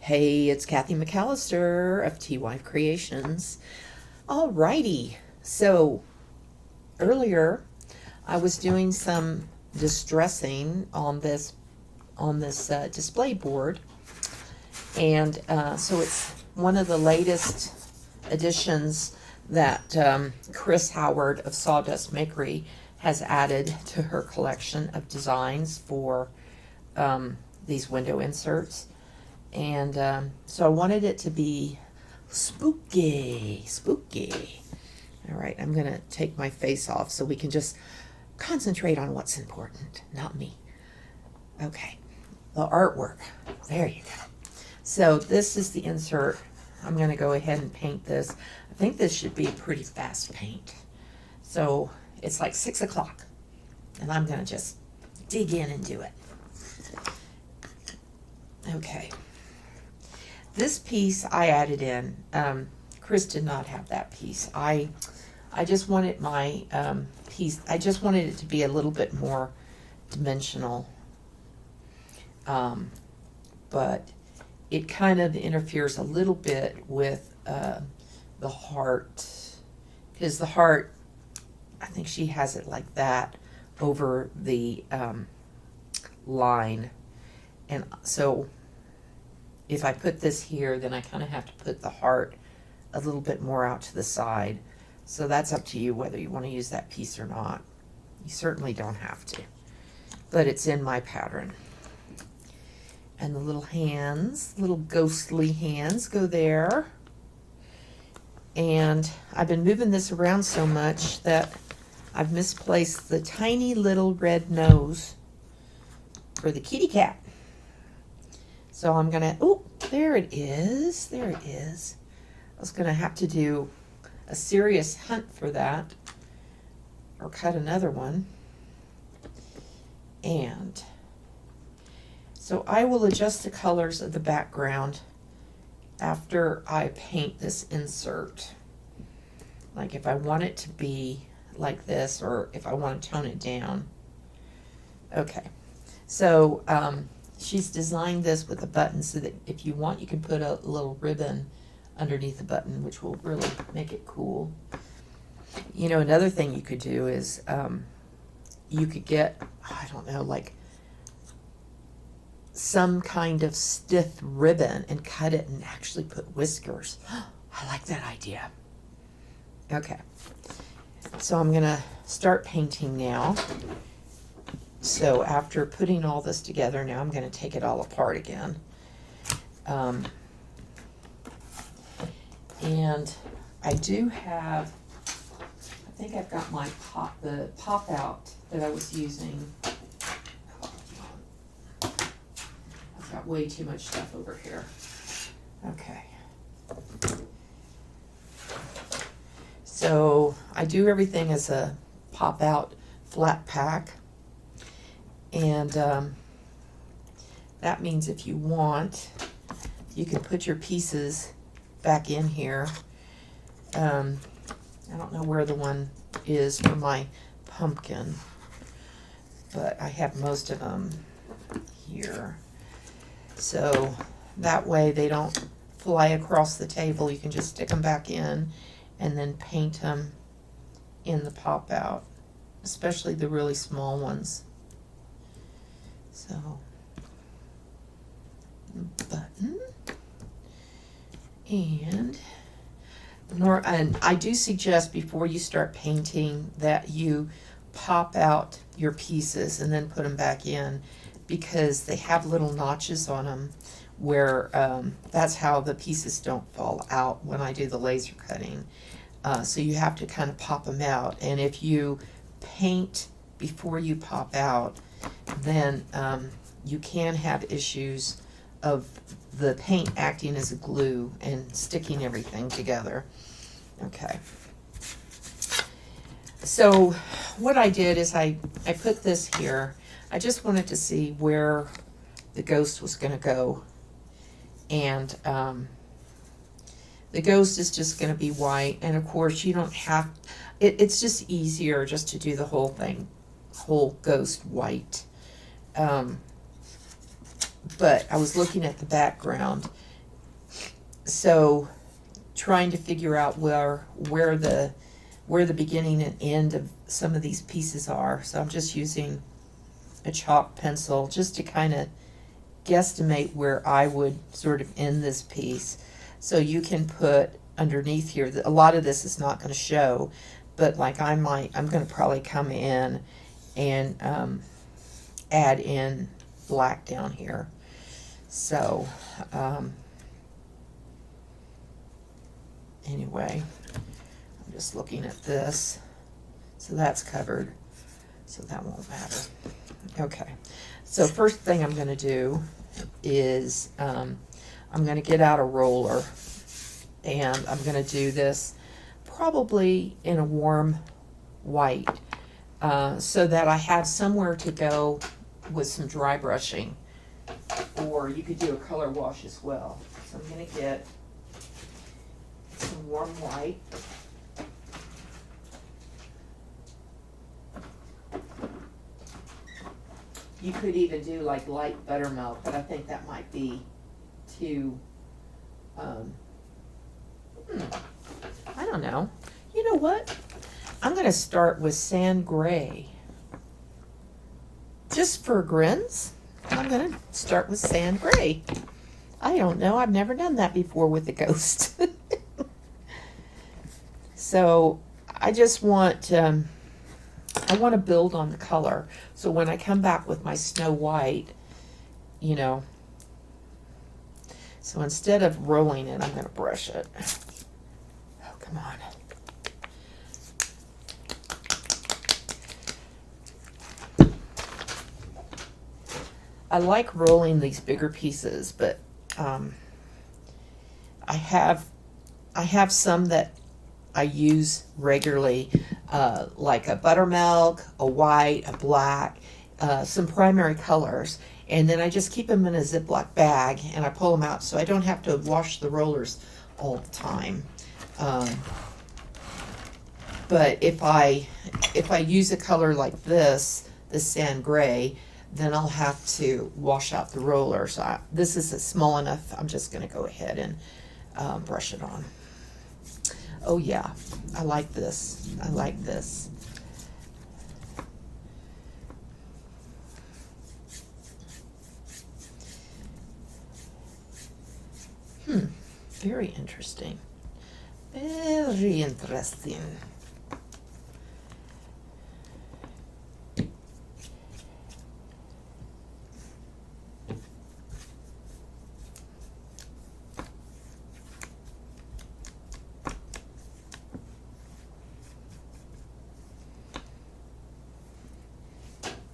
Hey, it's Kathy McAllister of T-Wife Creations. Alrighty, so earlier I was doing some distressing on this display board, and so it's one of the latest additions that Chris Howard of Sawdust Makery has added to her collection of designs for these window inserts. And so I wanted it to be spooky. All right, I'm going to take my face off so we can just concentrate on what's important, not me. Okay, the artwork. There you go. So this is the insert. I'm going to go ahead and paint this. I think this should be a pretty fast paint. So it's like 6 o'clock, and I'm going to just dig in and do it. Okay. This piece I added in. Chris did not have that piece. I just wanted my piece. I just wanted it to be a little bit more dimensional, but it kind of interferes a little bit with the heart, because the heart, I think she has it like that over the line, and so if I put this here, then I kind of have to put the heart a little bit more out to the side. So that's up to you whether you want to use that piece or not. You certainly don't have to, but it's in my pattern. And the little hands, little ghostly hands go there. And I've been moving this around so much that I've misplaced the tiny little red nose for the kitty cat. So I'm going to, oh, there it is. There it is. I was going to have to do a serious hunt for that, or cut another one. And so I will adjust the colors of the background after I paint this insert. Like if I want it to be like this, or if I want to tone it down. Okay. So, she's designed this with a button so that if you want, you can put a little ribbon underneath the button, which will really make it cool. You know, another thing you could do is you could get, I don't know, like some kind of stiff ribbon and cut it and actually put whiskers. I like that idea. Okay. So I'm going to start painting now. So after putting all this together, now I'm going to take it all apart again. And I do have, I think I've got my the pop out that I was using. I've got way too much stuff over here. Okay. So I do everything as a pop out flat pack. And that means if you want, you can put your pieces back in here. I don't know where the one is for my pumpkin, but I have most of them here. So that way they don't fly across the table. You can just stick them back in and then paint them in the pop out, especially the really small ones. So, button, and I do suggest before you start painting that you pop out your pieces and then put them back in, because they have little notches on them where that's how the pieces don't fall out when I do the laser cutting. So you have to kind of pop them out, and if you paint before you pop out, then you can have issues of the paint acting as a glue and sticking everything together. Okay. So what I did is I put this here. I just wanted to see where the ghost was going to go. And the ghost is just going to be white. And of course you don't have, it's just easier just to do the whole thing, whole ghost white. But I was looking at the background So trying to figure out where the beginning and end of some of these pieces are. So I'm just using a chalk pencil just to kind of guesstimate where I would sort of end this piece. So you can put underneath here, a lot of this is not going to show, but like I'm going to probably come in and add in black down here. So anyway, I'm just looking at this. So that's covered, so that won't matter. Okay, so first thing I'm going to do is I'm going to get out a roller, and I'm going to do this probably in a warm white, so that I have somewhere to go with some dry brushing, or you could do a color wash as well. So I'm going to get some warm white. You could even do like light buttermilk, but I think that might be too, I don't know. You know what? I'm going to start with sand gray. Just for grins, I'm going to start with sand gray. I don't know. I've never done that before with the ghost. So I just want, I want to build on the color. So when I come back with my Snow White, you know, so instead of rolling it, I'm going to brush it. Oh, come on. I like rolling these bigger pieces, but I have some that I use regularly, like a buttermilk, a white, a black, some primary colors, and then I just keep them in a Ziploc bag and I pull them out so I don't have to wash the rollers all the time. But if I use a color like this sand gray, then I'll have to wash out the roller. So this is small enough. I'm just going to go ahead and brush it on. Oh yeah, I like this. I like this. Very interesting. Very interesting.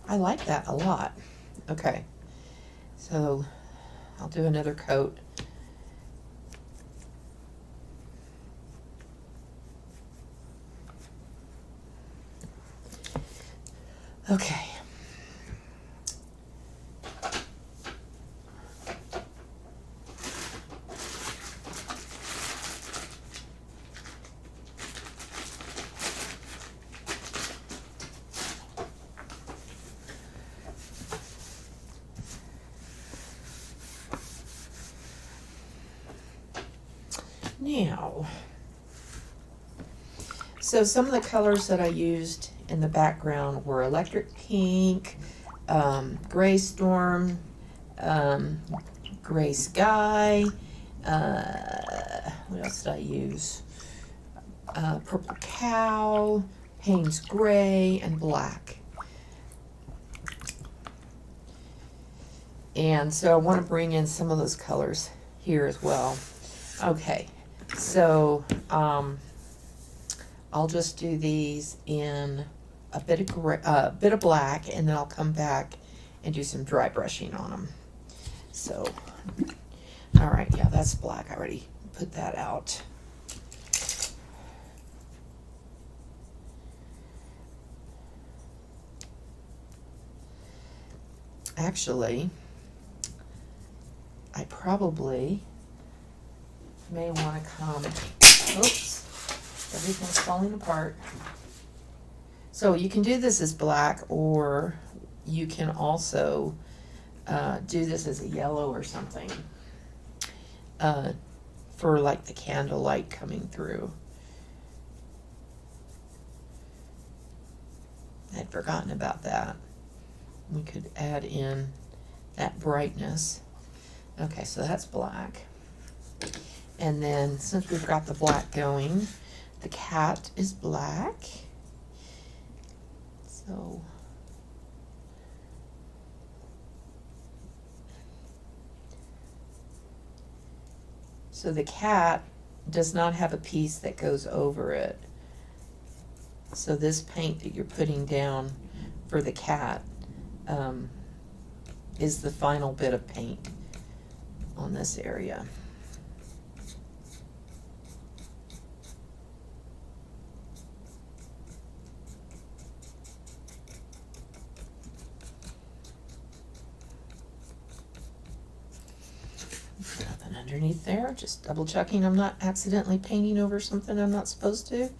I like that a lot. Okay, so I'll do another coat. Okay. Now, so some of the colors that I used in the background were Electric Pink, Gray Storm, Gray Sky, what else did I use? Purple Cow, Payne's Gray, and Black. And so I want to bring in some of those colors here as well. Okay, so I'll just do these in a bit of gray, bit of black, and then I'll come back and do some dry brushing on them. So, all right, yeah, that's black. I already put that out. Actually, I probably may want to come, oops, everything's falling apart. So you can do this as black, or you can also do this as a yellow or something. for like the candlelight coming through. I'd forgotten about that. We could add in that brightness. Okay, so that's black. And then since we've got the black going, the cat is black. So the cat does not have a piece that goes over it. So this paint that you're putting down for the cat is the final bit of paint on this area. Nothing underneath there, just double checking I'm not accidentally painting over something I'm not supposed to.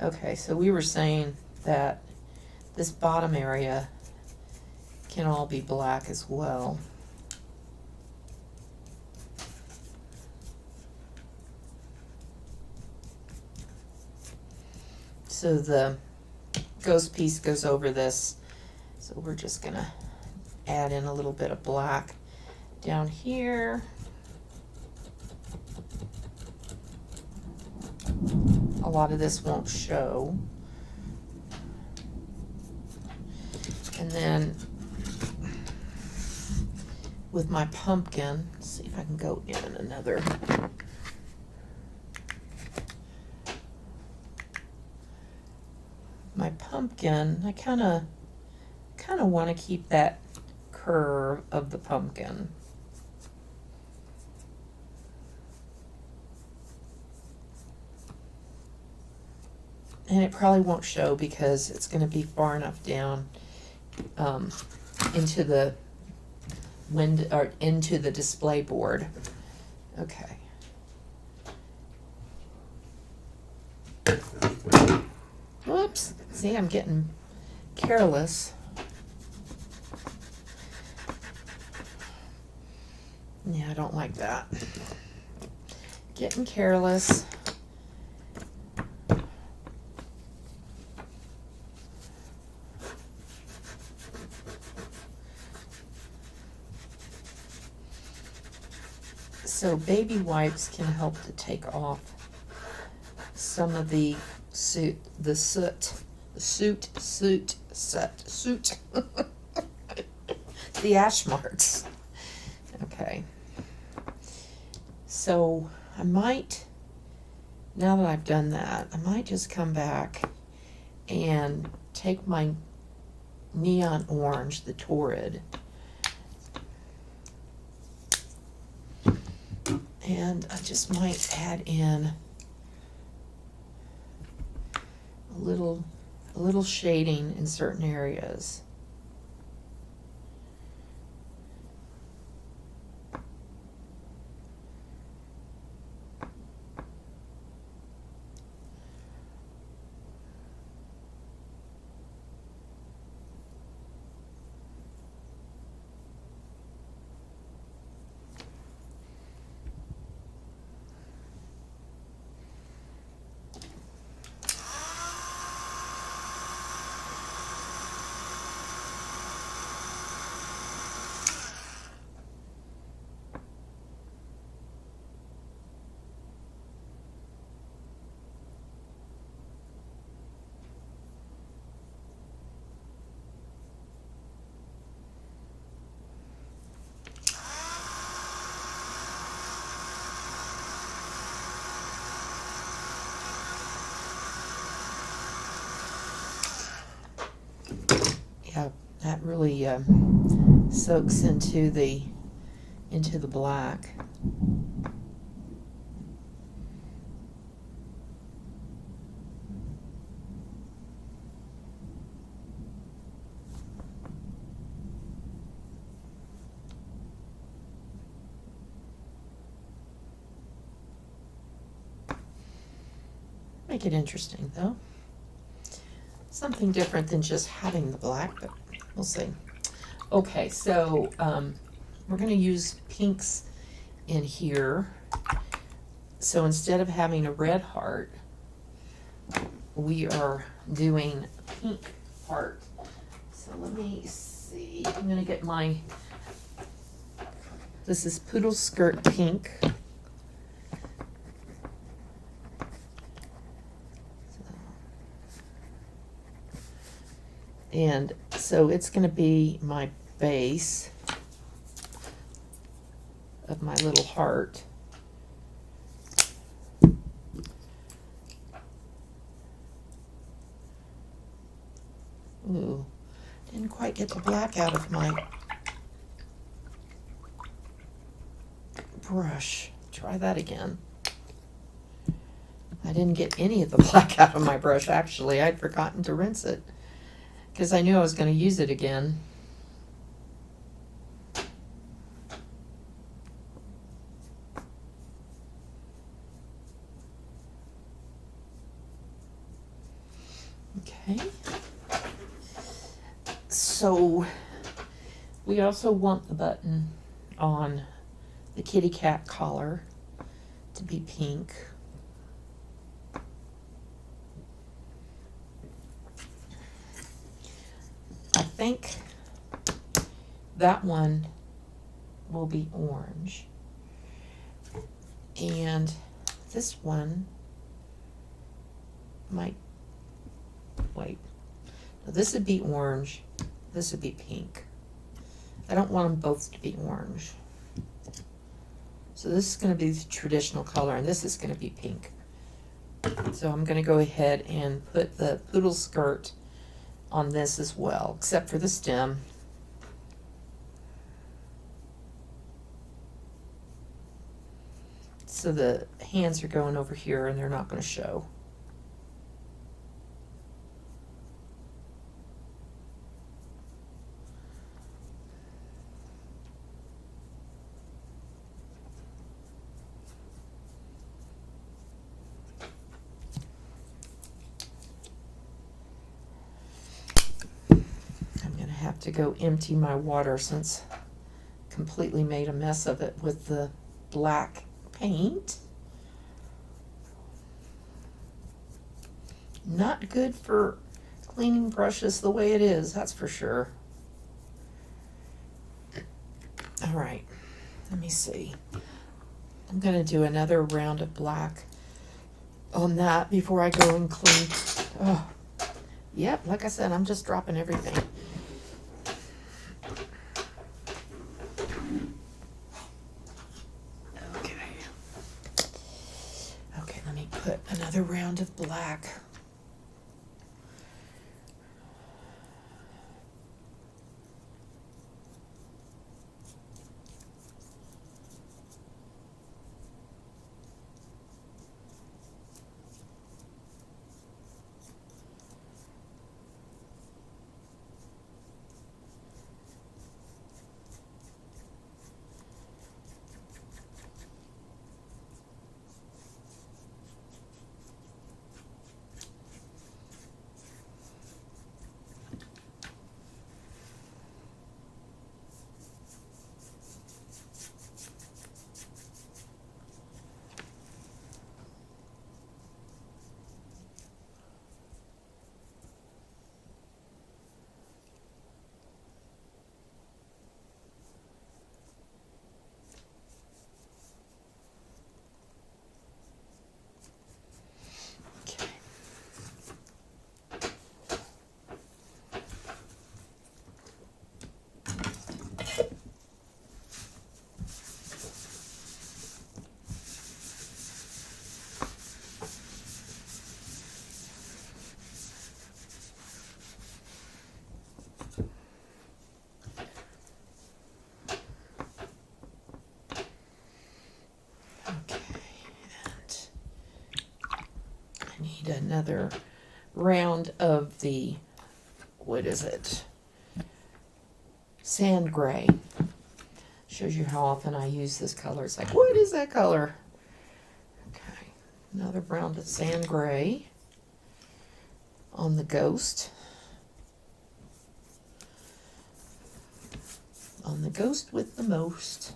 Okay, so we were saying that this bottom area can all be black as well. So the ghost piece goes over this, so we're just gonna add in a little bit of black down here. A lot of this won't show. And then with my pumpkin, let's see if I can go in another. My pumpkin, I kind of want to keep that curve of the pumpkin. And it probably won't show because it's going to be far enough down into the window or into the display board. Okay. Whoops. See, I'm getting careless. Yeah, I don't like that. Getting careless. So baby wipes can help to take off some of the soot, the ash marks. Okay. So I might, now that I've done that, I might just come back and take my neon orange, the Torrid, and I just might add in a little shading in certain areas. Yeah, that really soaks into the black. Make it interesting, though. Something different than just having the black, but we'll see. Okay, so we're going to use pinks in here. So instead of having a red heart, we are doing a pink heart. So let me see. I'm going to get my, this is Poodle Skirt Pink. And so it's going to be my base of my little heart. Ooh, didn't quite get the black out of my brush. Try that again. I didn't get any of the black out of my brush, actually. I'd forgotten to rinse it because I knew I was going to use it again. Okay. So we also want the button on the kitty cat collar to be pink. I think that one will be orange. And this one might, wait, now this would be orange, this would be pink. I don't want them both to be orange. So this is going to be the traditional color, and this is going to be pink. So I'm going to go ahead and put the poodle skirt on this as well, except for the stem. So the hands are going over here and they're not going to show. To go empty my water since I completely made a mess of it with the black paint. Not good for cleaning brushes the way it is, that's for sure. All right, let me see. I'm going to do another round of black on that before I go and clean. Oh, yep, like I said, I'm just dropping everything. Put another round of black. Another round of the, what is it? Sand gray. Shows you how often I use this color. It's like, what is that color? Okay. Another brown to sand gray on the ghost. On the ghost with the most.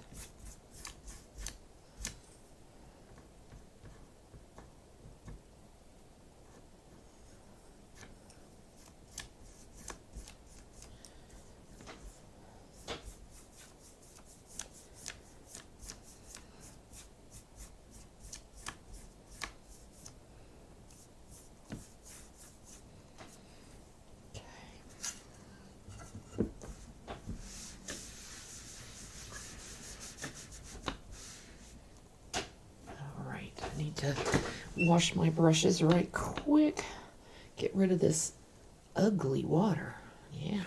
To wash my brushes right quick. Get rid of this ugly water. Yeah.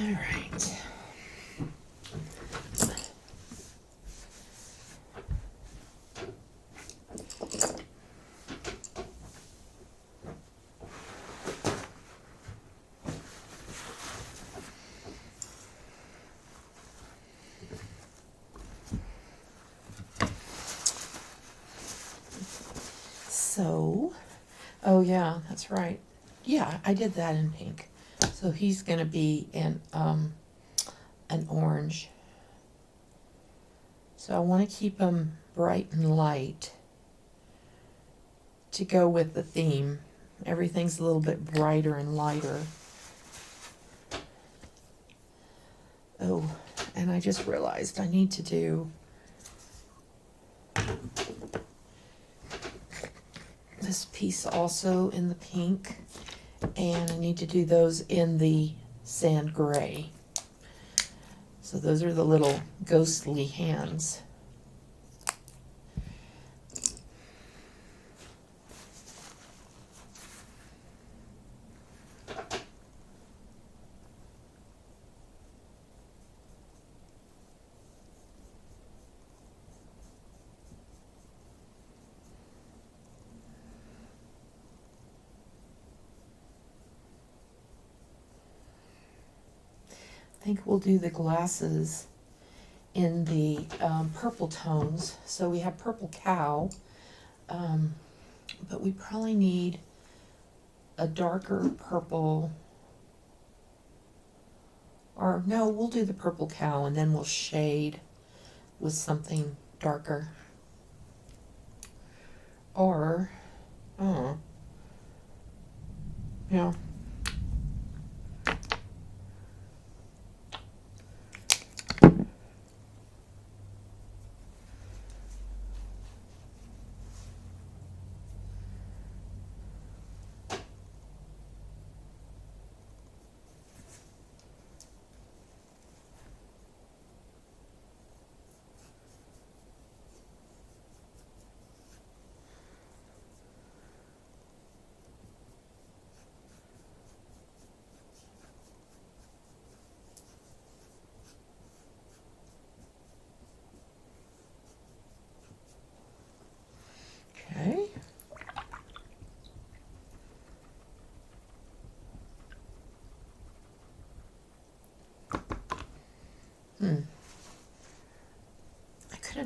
All right. So, oh yeah, that's right. Yeah, I did that in pink. So he's gonna be in an orange. So I want to keep them bright and light to go with the theme. Everything's a little bit brighter and lighter. Oh, and I just realized I need to do this piece also in the pink, and I need to do those in the sand gray. So those are the little ghostly hands. I think we'll do the glasses in the purple tones. So we have purple cow, but we probably need a darker purple, or no, we'll do the purple cow and then we'll shade with something darker. Or, oh, yeah.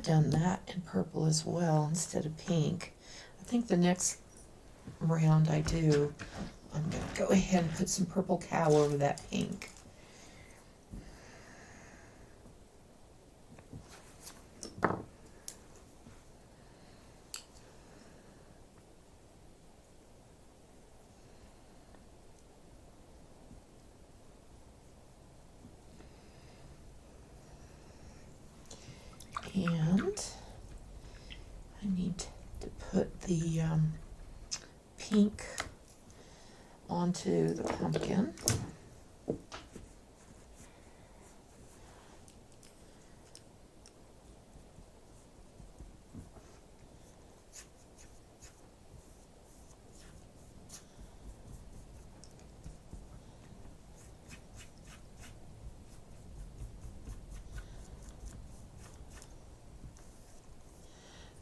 have done that in purple as well instead of pink. I think the next round I do, I'm going to go ahead and put some purple cow over that pink. And I need to put the pink onto the pumpkin.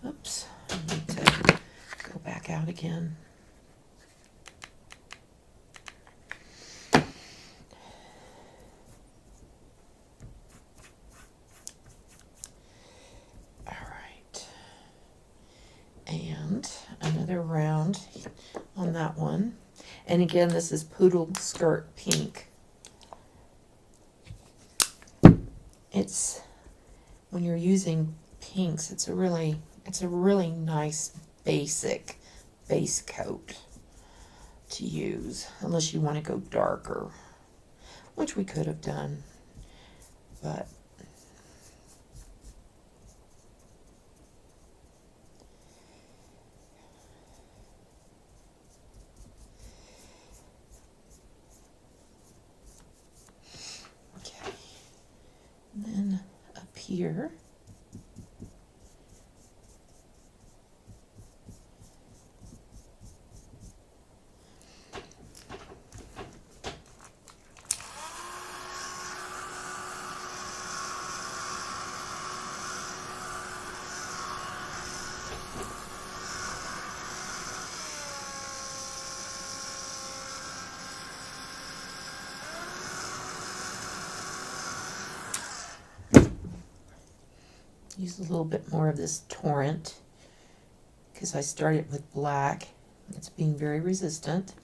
Oops, I need to go back out again. All right. And another round on that one. And again, this is Poodle Skirt Pink. It's, when you're using pinks, it's a really nice basic base coat to use, unless you want to go darker, which we could have done, but okay. And then up here, use a little bit more of this Torrent because I started with black. It's being very resistant.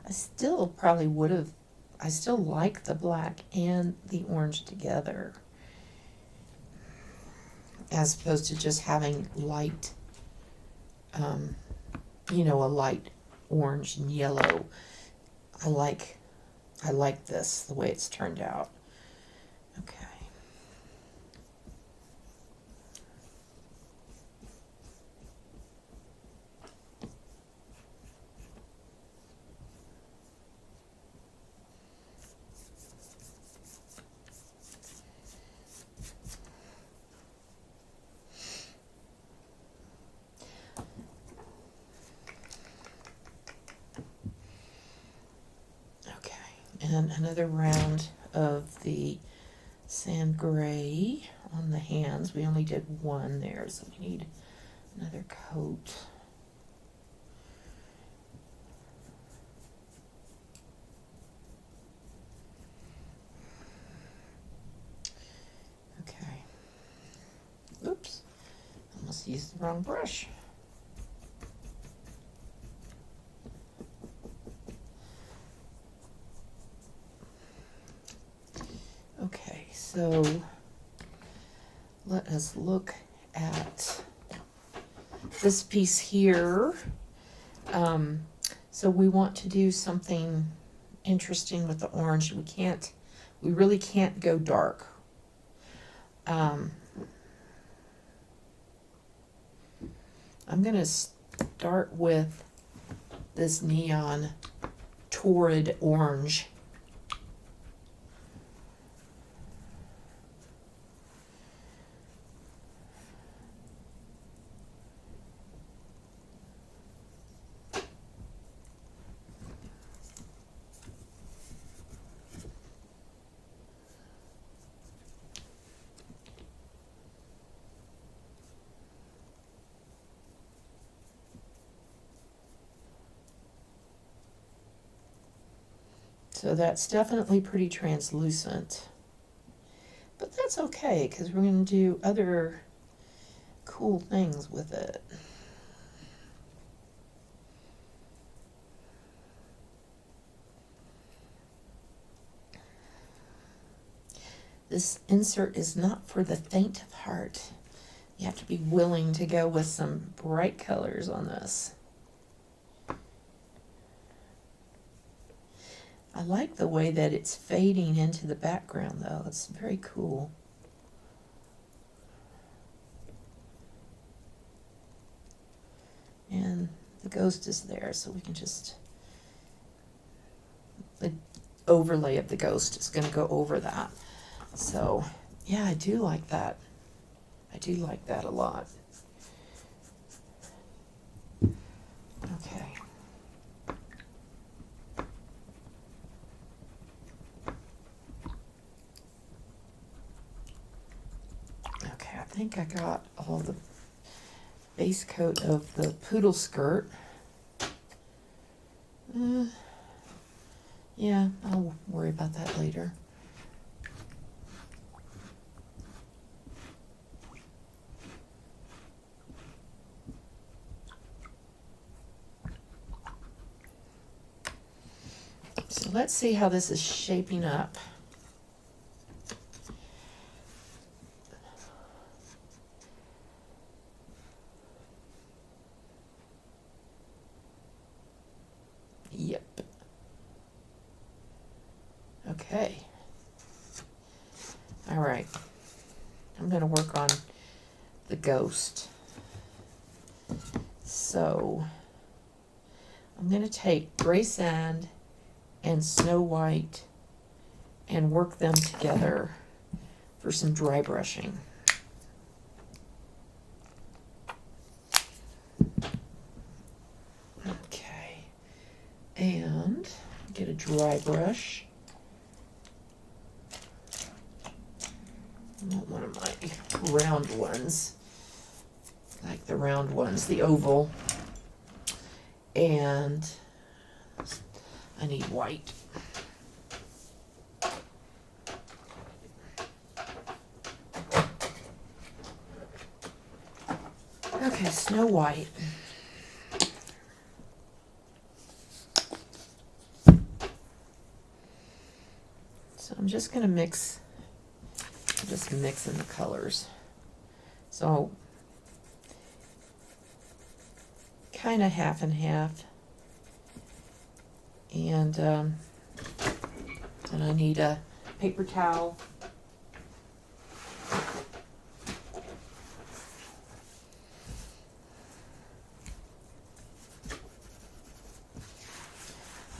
I still probably would have, I still like the black and the orange together, as opposed to just having light, you know, a light orange and yellow. I like this, the way it's turned out. Okay. And another round of the sand gray on the hands. We only did one there, so we need another coat. Okay. Oops, I must use the wrong brush. Okay, so let us look at this piece here. So we want to do something interesting with the orange. We really can't go dark. I'm going to start with this neon torrid orange. So that's definitely pretty translucent, but that's okay, because we're going to do other cool things with it. This insert is not for the faint of heart. You have to be willing to go with some bright colors on this. I like the way that it's fading into the background though. It's very cool. And the ghost is there, so we can just, the overlay of the ghost is going to go over that. So yeah, I do like that. I do like that a lot. Okay. Okay, I think I got all the base coat of the poodle skirt. Yeah, I'll worry about that later. So let's see how this is shaping up. Yep. Okay. All right. I'm going to work on the ghost. So I'm going to take gray sand and Snow White and work them together for some dry brushing. Okay. And get a dry brush. I want one of my round ones. Like the round ones, the oval. And I need white. Okay, Snow White. So I'm just going to mix, just mixing the colors. So kind of half and half. And then I need a paper towel.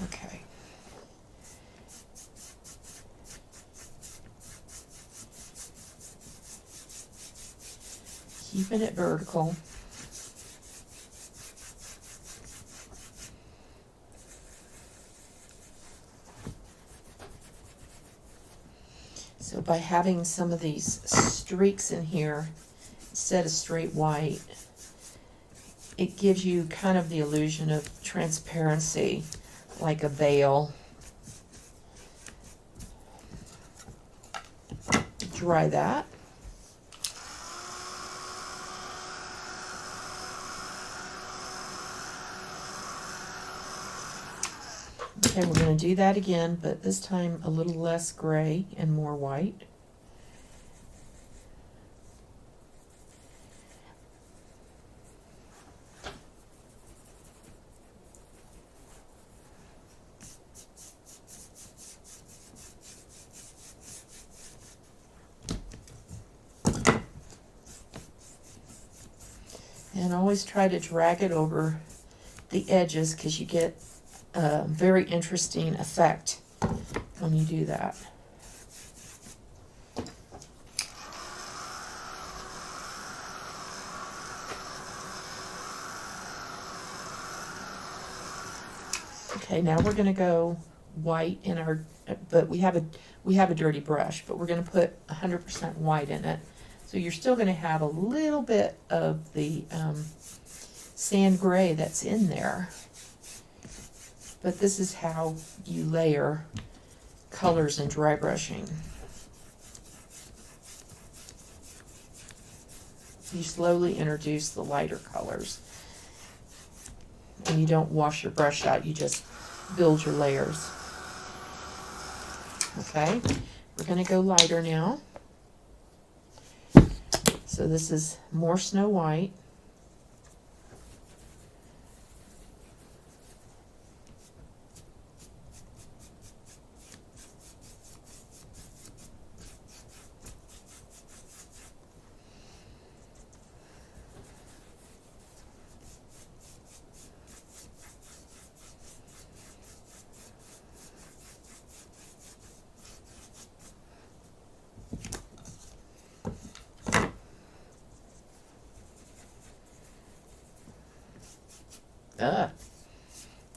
Okay. Keeping it vertical. So by having some of these streaks in here instead of straight white, it gives you kind of the illusion of transparency, like a veil. Dry that. Okay, we're going to do that again, but this time a little less gray and more white. And always try to drag it over the edges because you get a very interesting effect when you do that. Okay, now we're going to go white in our, but we have a dirty brush, but we're going to put 100% white in it. So you're still going to have a little bit of the sand gray that's in there. But this is how you layer colors in dry brushing. You slowly introduce the lighter colors. And you don't wash your brush out, you just build your layers. Okay, we're going to go lighter now. So this is more Snow White.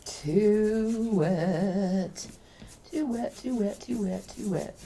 Too wet. Too wet, too wet, too wet, too wet.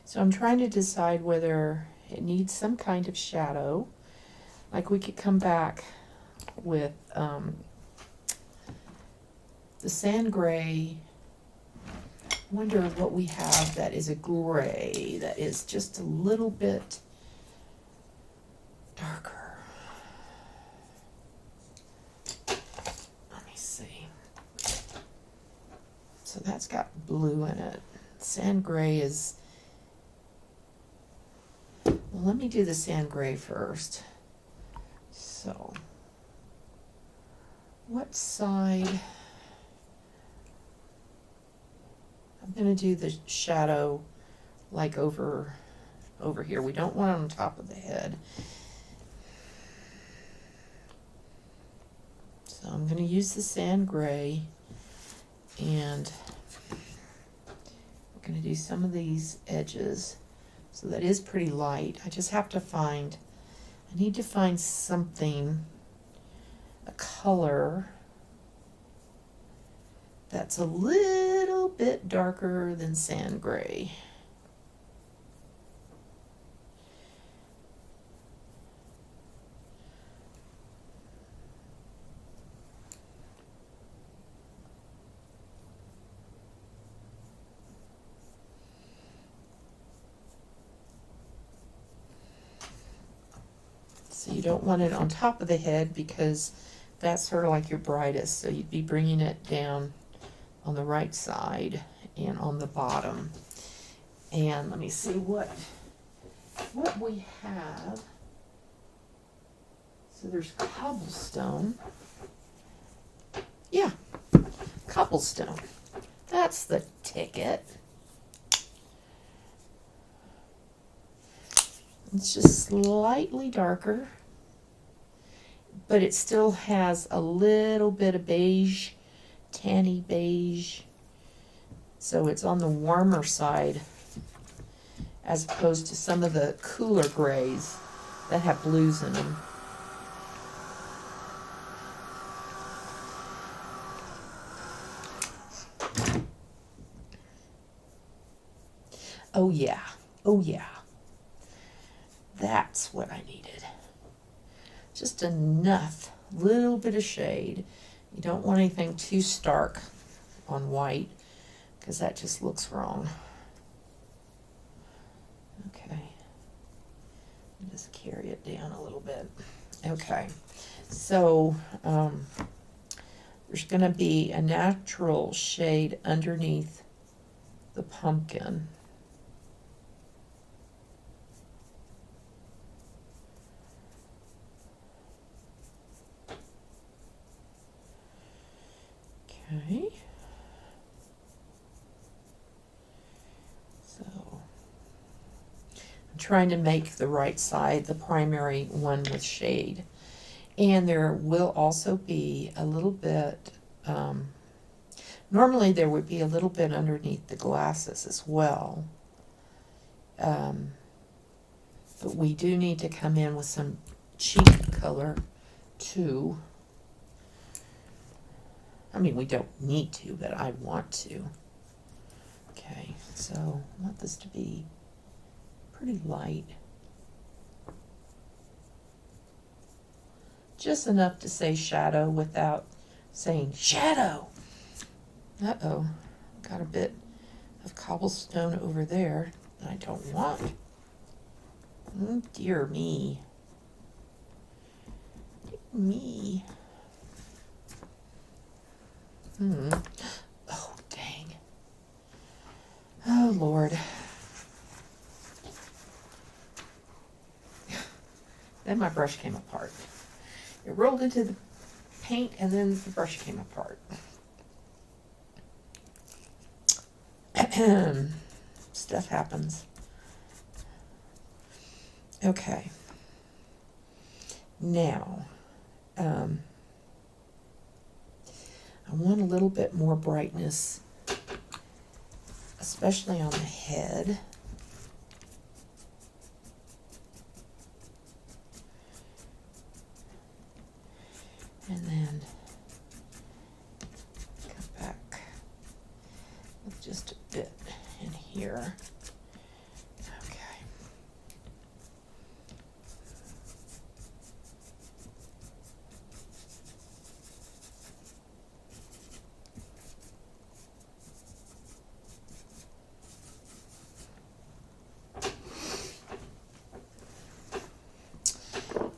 So I'm trying to decide whether it needs some kind of shadow. Like we could come back with the sand gray. I wonder what we have that is a gray that is just a little bit darker. Let me see. So that's got blue in it. Sand gray is... Well, let me do the sand gray first. So, what side? I'm going to do the shadow like over here. We don't want it on top of the head. So I'm going to use the sand gray, and I'm going to do some of these edges. So that is pretty light. I just have to I need to find something, a color that's a little bit darker than sand gray. So you don't want it on top of the head because that's sort of like your brightest. So you'd be bringing it down on the right side and on the bottom. And let me see what we have. So there's cobblestone. Yeah, cobblestone. That's the ticket. It's just slightly darker, but it still has a little bit of beige, tanny beige. So it's on the warmer side as opposed to some of the cooler grays that have blues in them. Oh yeah, oh yeah. That's what I needed. Just enough, little bit of shade. You don't want anything too stark on white because that just looks wrong. Okay. Just carry it down a little bit. Okay. So there's going to be a natural shade underneath the pumpkin. Okay. So I'm trying to make the right side the primary one with shade. And there will also be a little bit, normally there would be a little bit underneath the glasses as well. But we do need to come in with some cheek color too. I mean, we don't need to, but I want to. Okay, so I want this to be pretty light. Just enough to say shadow without saying shadow. Uh-oh, got a bit of cobblestone over there that I don't want. Oh, dear me. Dear me. Oh, dang. Oh, Lord. Then my brush came apart. It rolled into the paint and then the brush came apart. Stuff happens. Okay. Now, I want a little bit more brightness, especially on the head. And then come back with just a bit in here. Okay.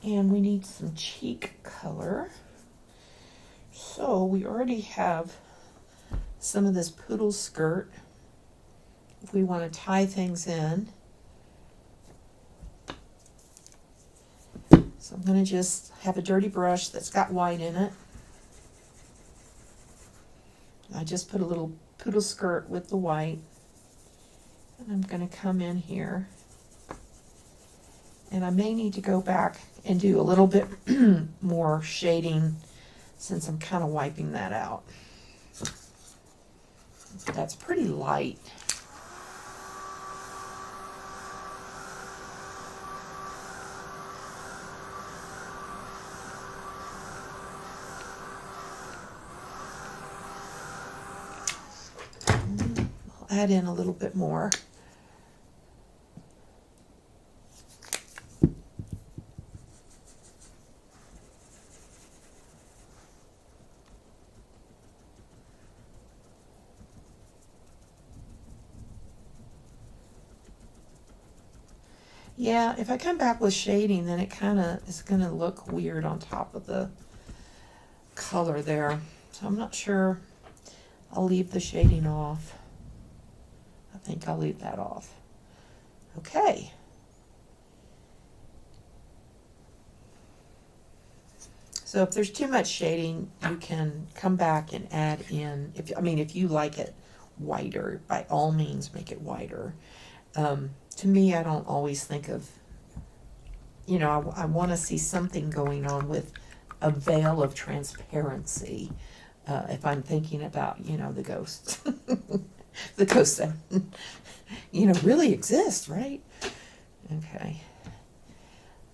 And we need some cheek color. So we already have some of this poodle skirt. If we want to tie things in. So I'm going to just have a dirty brush that's got white in it. I just put a little poodle skirt with the white. And I'm going to come in here. And I may need to go back and do a little bit more shading since I'm kind of wiping that out. That's pretty light. I'll add in a little bit more. Yeah, if I come back with shading, then it kind of is going to look weird on top of the color there. So I'm not sure. I'll leave the shading off. I think I'll leave that off. Okay. So if there's too much shading, you can come back and add in, if you like it whiter, by all means make it whiter. To me, I don't always think of, I want to see something going on with a veil of transparency. If I'm thinking about, the ghosts. The ghosts that, really exist, right? Okay.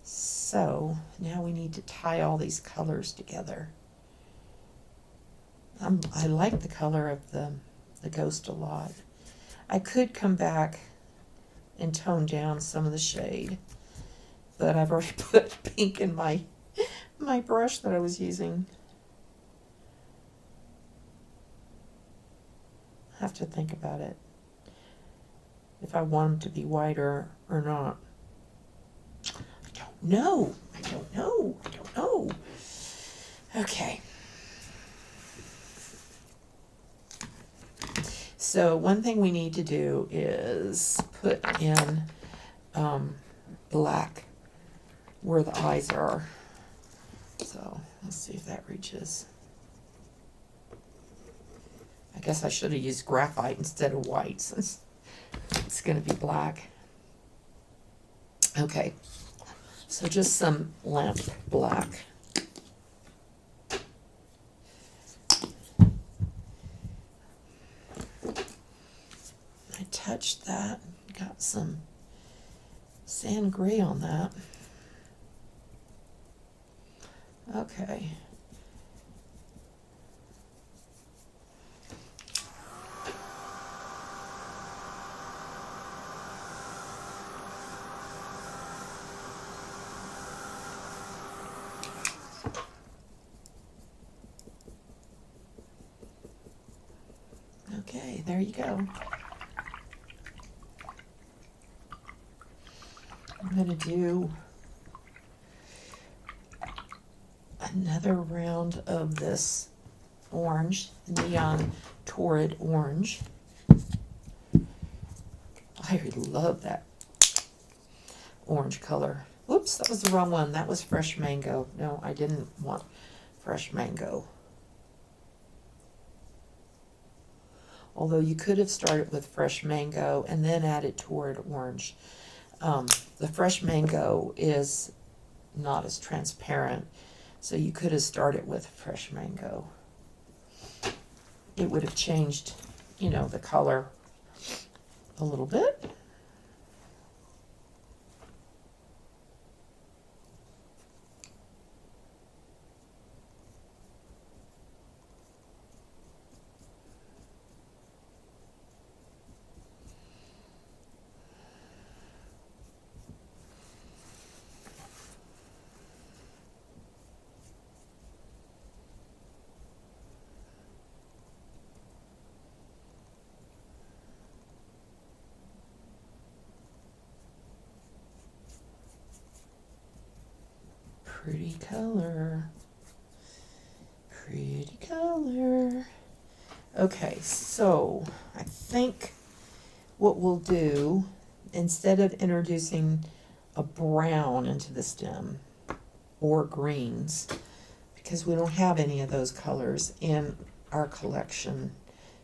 So now we need to tie all these colors together. I like the color of the ghost a lot. I could come back and tone down some of the shade, but I've already put pink in my brush that I was using. I have to think about it, if I want them to be whiter or not. I don't know. Okay. So one thing we need to do is put in black where the eyes are. So let's see if that reaches. I guess I should have used graphite instead of white since it's going to be black. Okay, so just some lamp black. I touched that, got some sand gray on that. Okay. there you go. I'm going to do another round of this orange, neon torrid orange. I love that orange color. Whoops, that was the wrong one. That was fresh mango. No, I didn't want fresh mango. Although you could have started with fresh mango and then added torrid orange. The fresh mango is not as transparent, so you could have started with fresh mango. It would have changed, you know, the color a little bit. Pretty color. Pretty color. Okay, so I think what we'll do, instead of introducing a brown into the stem or greens, because we don't have any of those colors in our collection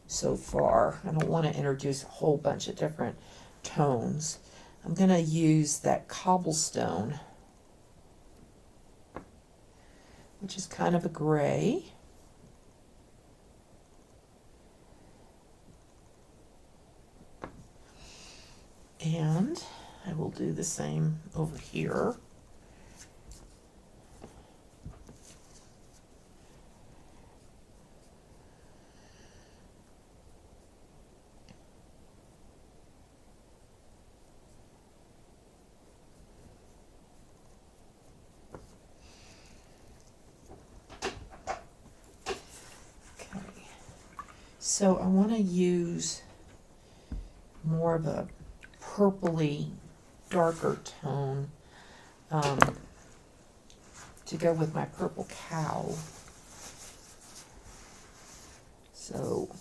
so far, I don't want to introduce a whole bunch of different tones. I'm going to use that cobblestone, which is kind of a gray. And I will do the same over here. So I want to use more of a purpley, darker tone to go with my purple cow. So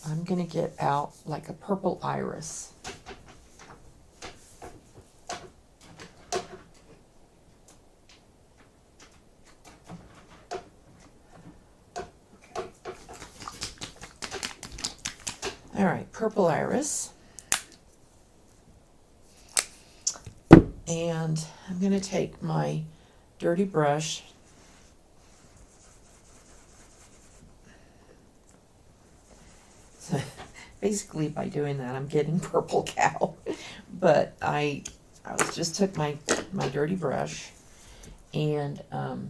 I'm going to get out like a purple iris. All right, purple iris. And I'm going to take my dirty brush so basically by doing that I'm getting purple cow. But I just took my dirty brush and oh,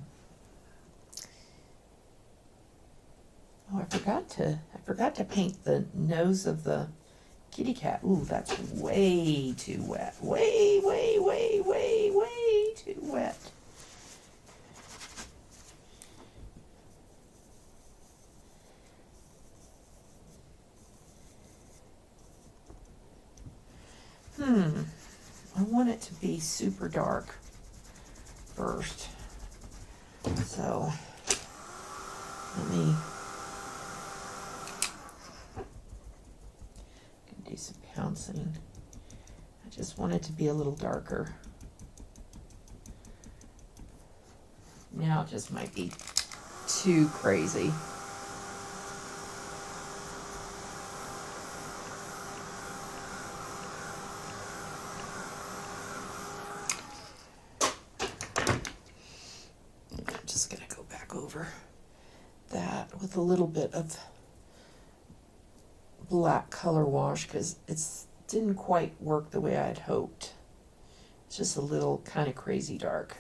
I forgot to paint the nose of the kitty cat. Ooh, that's way too wet. Way too wet. I want it to be super dark first. So let me do some pouncing. I just want it to be a little darker. Now it just might be too crazy. I'm just going to go back over that with a little bit of black color wash because it didn't quite work the way I had hoped. It's just a little kind of crazy dark.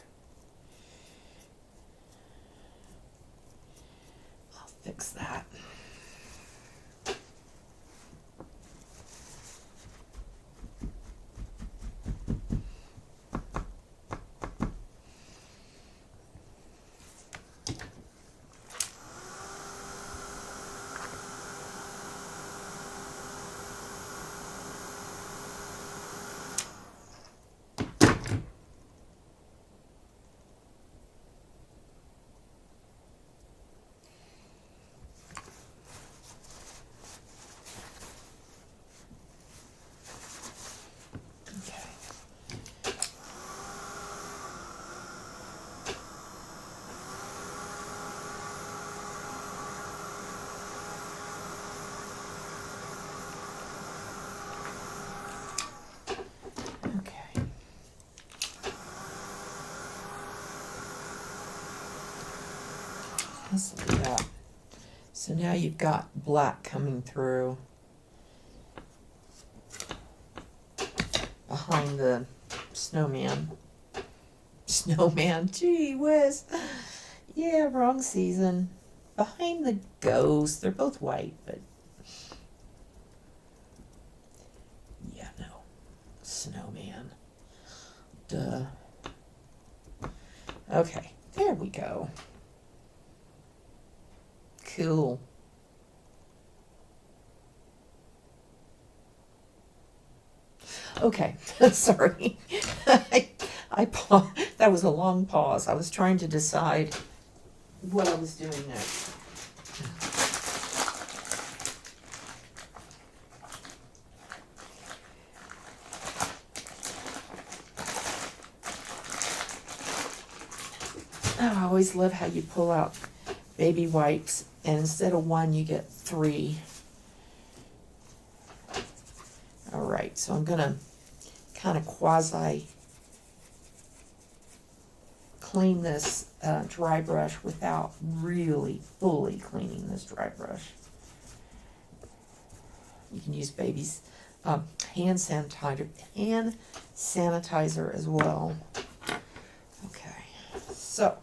I'll fix that. Let's do that. So now you've got black coming through behind the snowman. Snowman, gee whiz. Yeah, wrong season. Behind the ghost. They're both white, but yeah, no. Snowman. Duh. Okay, there we go. Cool. Okay, sorry. That was a long pause. I was trying to decide what I was doing next. Oh, I always love how you pull out baby wipes, and instead of one, you get 3. All right, so I'm gonna kind of quasi clean this dry brush without really fully cleaning this dry brush. You can use baby's hand sanitizer as well. Okay, so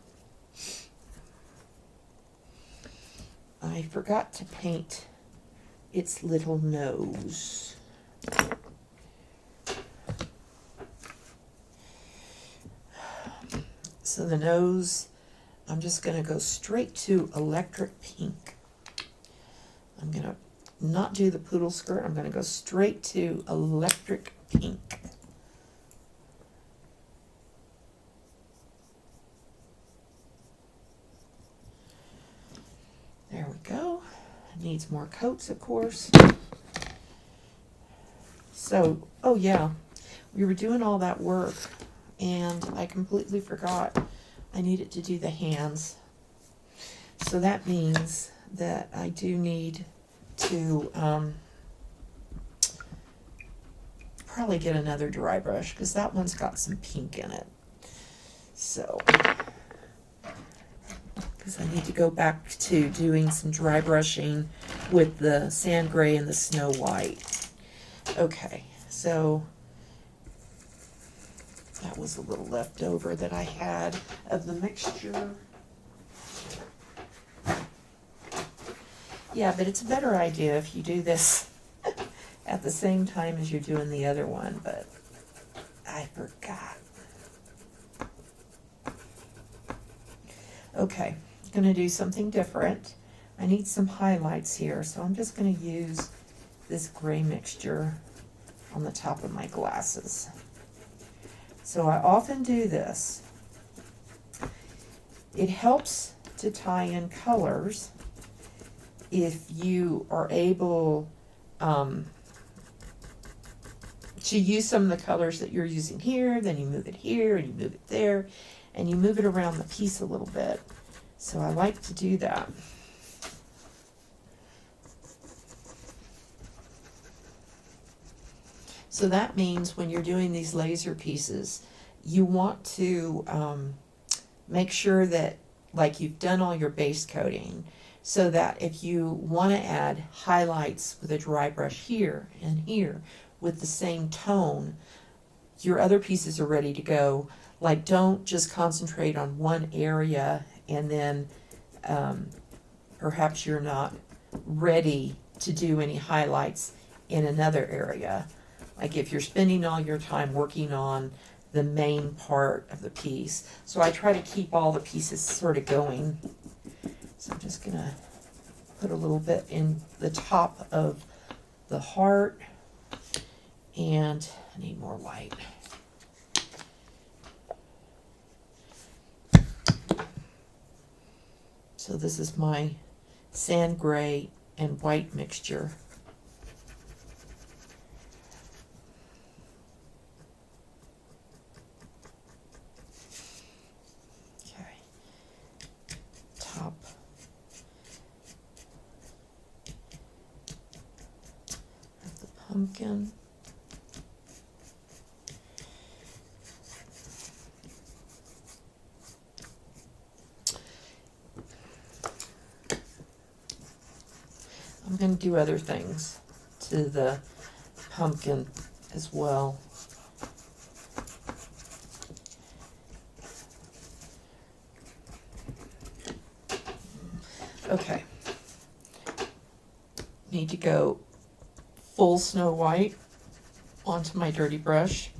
I forgot to paint its little nose. So the nose, I'm just going to go straight to electric pink. I'm going to not do the poodle skirt. I'm going to go straight to electric pink. There we go. It needs more coats, of course. So, oh yeah, we were doing all that work, and I completely forgot I needed to do the hands. So that means that I do need to probably get another dry brush, because that one's got some pink in it. So, because I need to go back to doing some dry brushing with the sand gray and the snow white. Okay, so that was a little leftover that I had of the mixture. Yeah, but it's a better idea if you do this at the same time as you're doing the other one, but I forgot. Okay, I'm going to do something different. I need some highlights here, so I'm just going to use this gray mixture on the top of my glasses. So I often do this. It helps to tie in colors if you are able to use some of the colors that you're using here, then you move it here and you move it there, and you move it around the piece a little bit. So I like to do that. So that means when you're doing these laser pieces, you want to make sure that, like, you've done all your base coating, so that if you want to add highlights with a dry brush here and here with the same tone, your other pieces are ready to go. Like, don't just concentrate on one area and then perhaps you're not ready to do any highlights in another area. Like if you're spending all your time working on the main part of the piece. So I try to keep all the pieces sort of going. So I'm just going to put a little bit in the top of the heart, and I need more white. So this is my sand gray and white mixture. Okay. Top. Of the pumpkin. going to do other things to the pumpkin as well. Okay. Need to go full Snow White onto my dirty brush.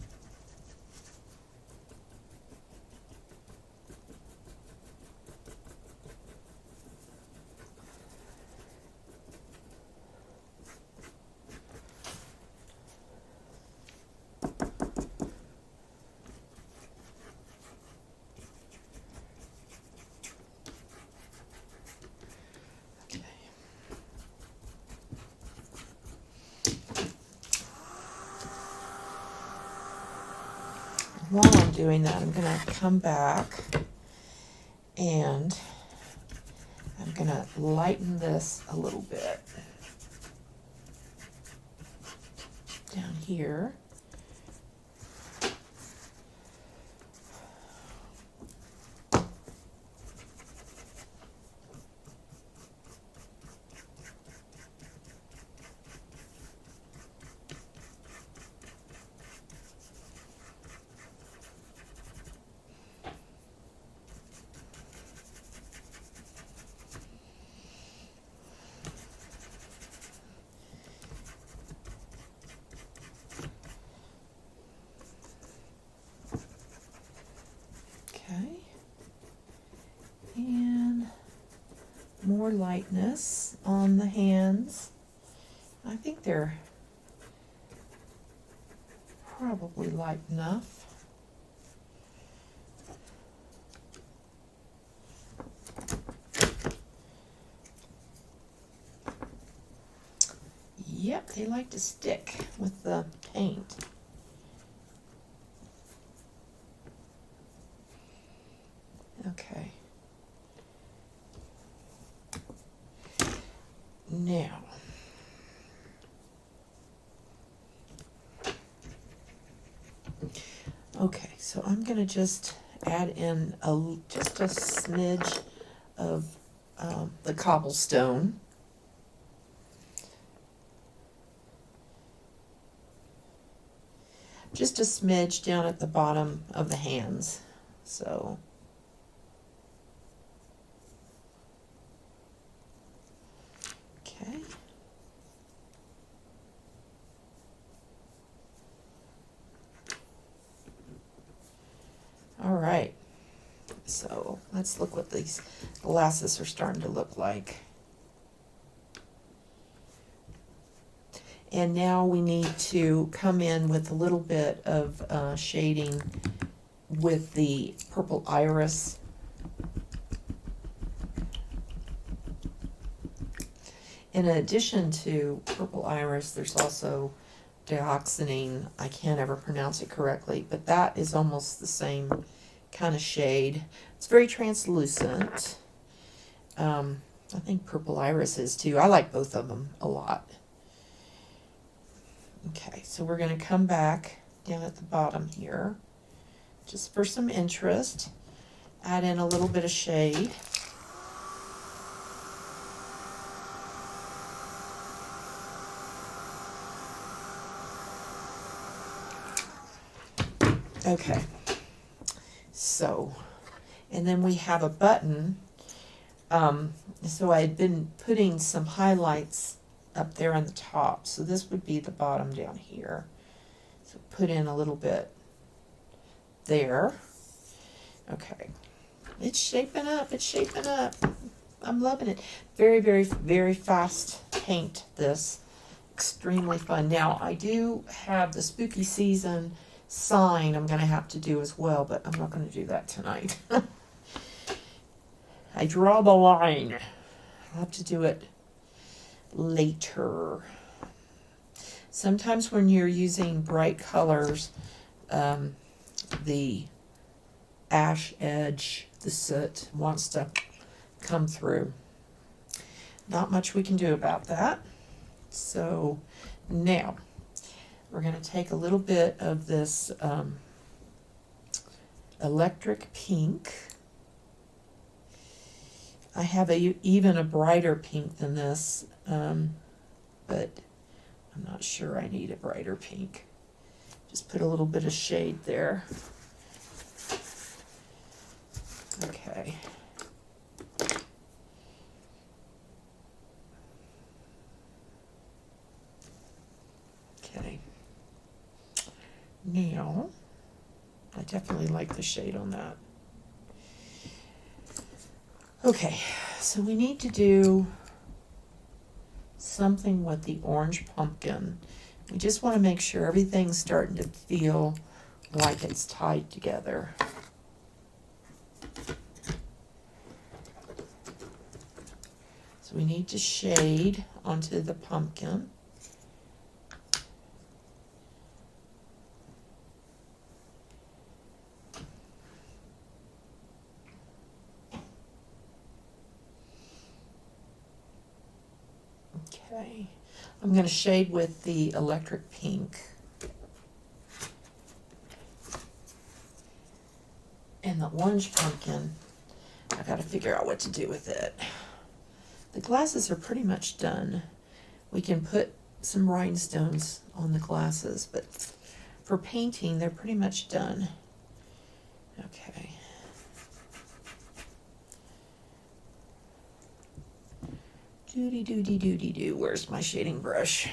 While I'm doing that, I'm going to come back and I'm going to lighten this a little bit down here. Okay, and more lightness on the hands. I think they're probably light enough. Yep, they like to stick with the paint. Okay. Now, okay, so I'm going to just add in just a smidge of the cobblestone. Just a smidge down at the bottom of the hands. So, okay. All right. So let's look what these glasses are starting to look like. And now we need to come in with a little bit of shading with the purple iris. In addition to purple iris, there's also dioxazine. I can't ever pronounce it correctly, but that is almost the same kind of shade. It's very translucent. I think purple iris is too. I like both of them a lot. Okay, so we're going to come back down at the bottom here, just for some interest, add in a little bit of shade. Okay, so, and then we have a button. So I had been putting some highlights up there on the top. So this would be the bottom down here. So put in a little bit there. Okay. It's shaping up. It's shaping up. I'm loving it. Very, very, very fast paint this. Extremely fun. Now, I do have the spooky season sign I'm going to have to do as well, but I'm not going to do that tonight. I draw the line. I'll have to do it later. Sometimes when you're using bright colors, the ash edge, the soot wants to come through. Not much we can do about that. So now we're going to take a little bit of this electric pink. I have even a brighter pink than this. but I'm not sure I need a brighter pink. Just put a little bit of shade there. Okay. Okay. Now, I definitely like the shade on that. Okay, so we need to do something with the orange pumpkin. We just want to make sure everything's starting to feel like it's tied together. So we need to shade onto the pumpkin. Okay, I'm going to shade with the electric pink. And the orange pumpkin, I've got to figure out what to do with it. The glasses are pretty much done. We can put some rhinestones on the glasses, but for painting, they're pretty much done. Okay. Doody-doody-doody-doo. Where's my shading brush?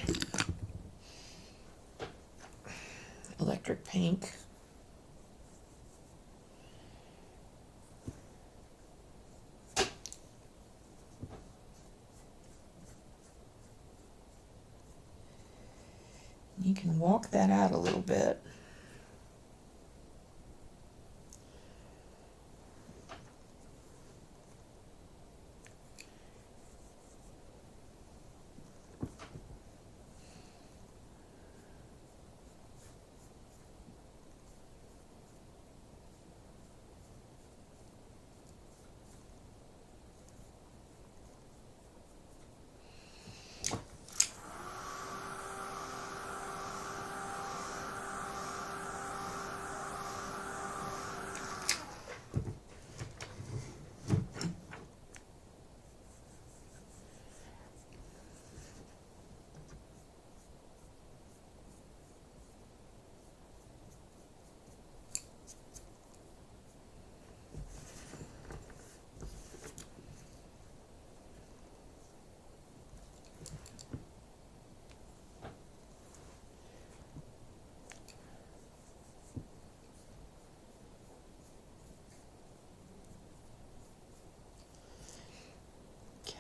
Electric pink. You can walk that out a little bit.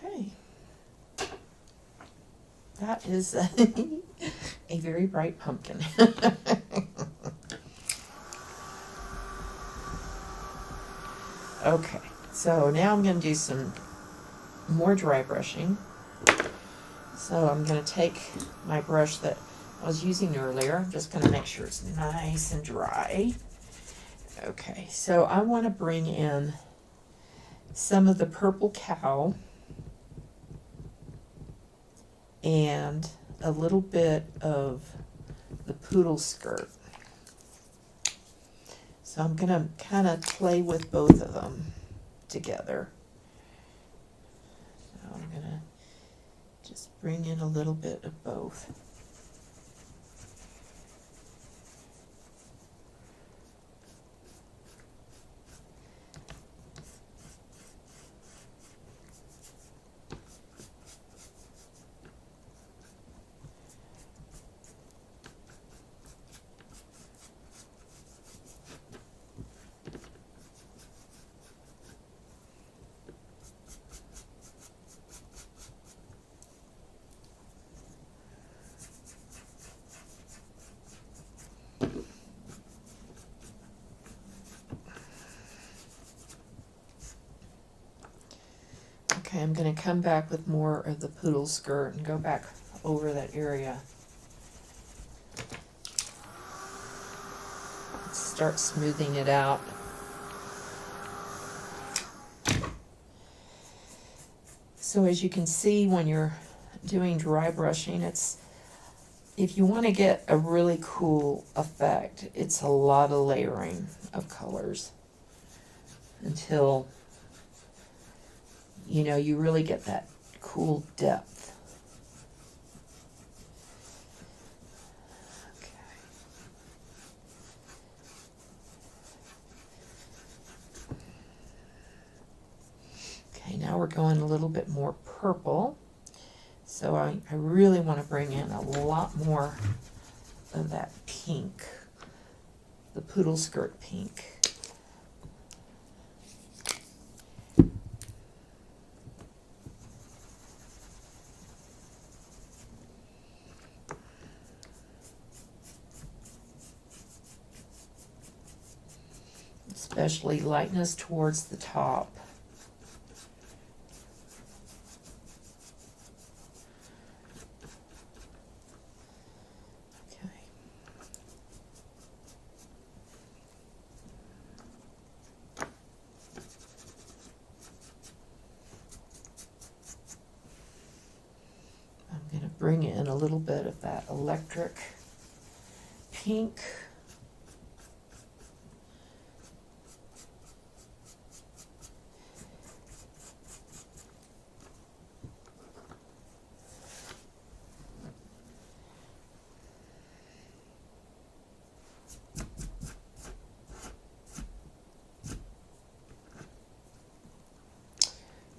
Okay. That is a very bright pumpkin. Okay, so now I'm going to do some more dry brushing. So I'm going to take my brush that I was using earlier. I'm just going to make sure it's nice and dry. Okay, so I want to bring in some of the purple cow and a little bit of the poodle skirt. So I'm going to kind of play with both of them together. So I'm going to just bring in a little bit of both. Okay, I'm going to come back with more of the poodle skirt and go back over that area. Let's start smoothing it out. So as you can see when you're doing dry brushing, if you want to get a really cool effect, it's a lot of layering of colors until you really get that cool depth. Now we're going a little bit more purple. So I really want to bring in a lot more of that pink, the poodle skirt pink. Especially lightness towards the top. Bring in a little bit of that electric pink.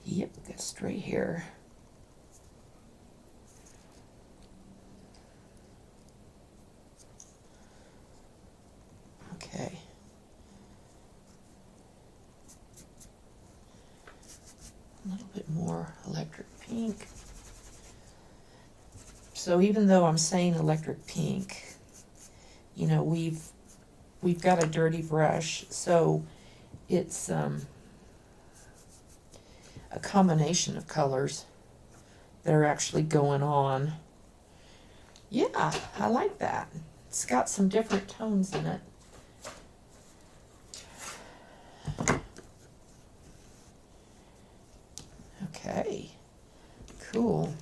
Yep, got straight hair. Okay. A little bit more electric pink. So even though I'm saying electric pink, you know, we've got a dirty brush, so it's a combination of colors that are actually going on. Yeah, I like that. It's got some different tones in it. Okay, cool.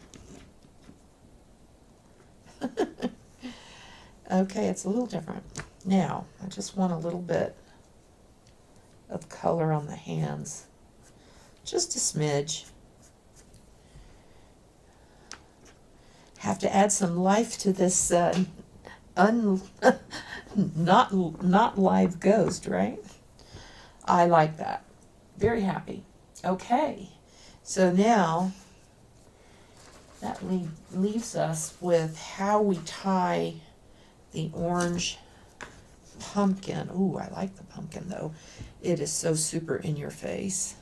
Okay, it's a little different. Now, I just want a little bit of color on the hands. Just a smidge. Have to add some life to this not live ghost, right? I like that. Very happy. Okay, so now that leaves us with how we tie the orange pumpkin. Ooh, I like the pumpkin though. It is so super in your face.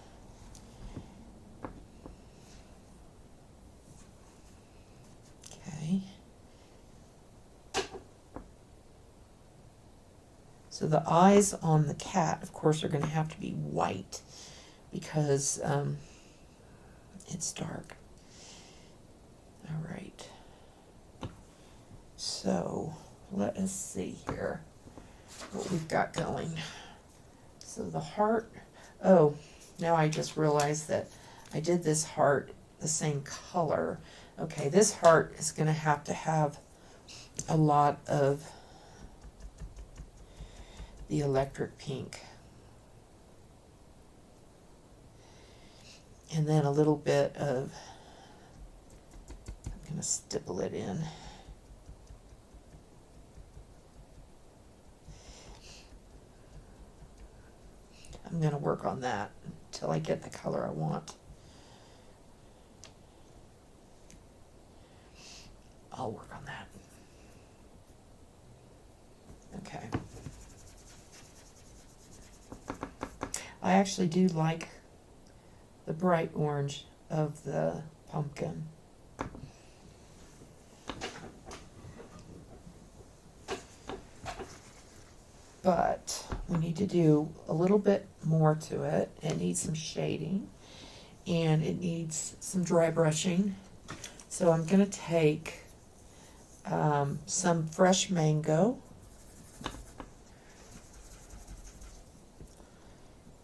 Okay. So the eyes on the cat, of course, are going to have to be white because it's dark. All right. So let us see here what we've got going. So the heart, oh, now I just realized that I did this heart the same color. Okay, this heart is going to have a lot of the electric pink. And then a little bit of, I'm going to stipple it in. I'm going to work on that until I get the color I want. I'll work on that. Okay. I actually do like the bright orange of the pumpkin. But we need to do a little bit more to it. It needs some shading and it needs some dry brushing. So I'm going to take some fresh mango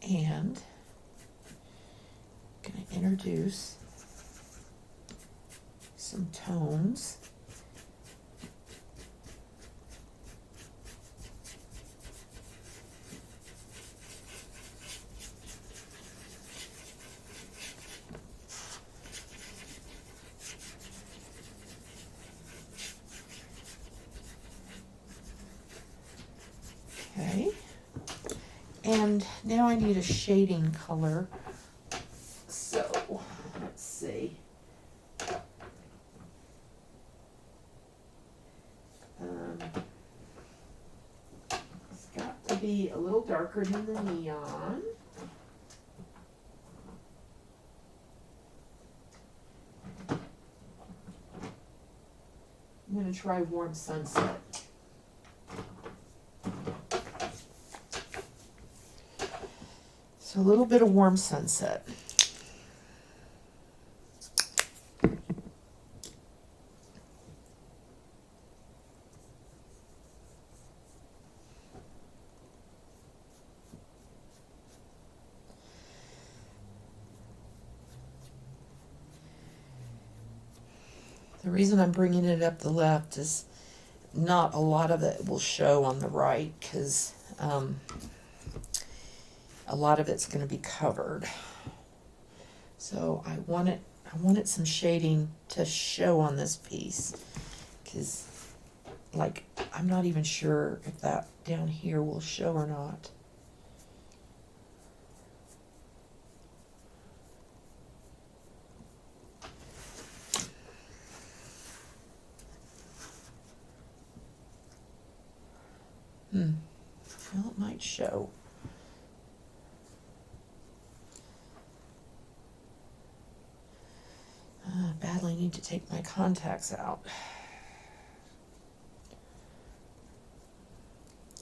and I'm going to introduce some tones. Okay, and now I need a shading color. So be a little darker than the neon. I'm going to try Warm Sunset. So a little bit of Warm Sunset. The reason I'm bringing it up the left is not a lot of it will show on the right because a lot of it's going to be covered. So I wanted some shading to show on this piece because, like, I'm not even sure if that down here will show or not. Well, it might show. Badly need to take my contacts out.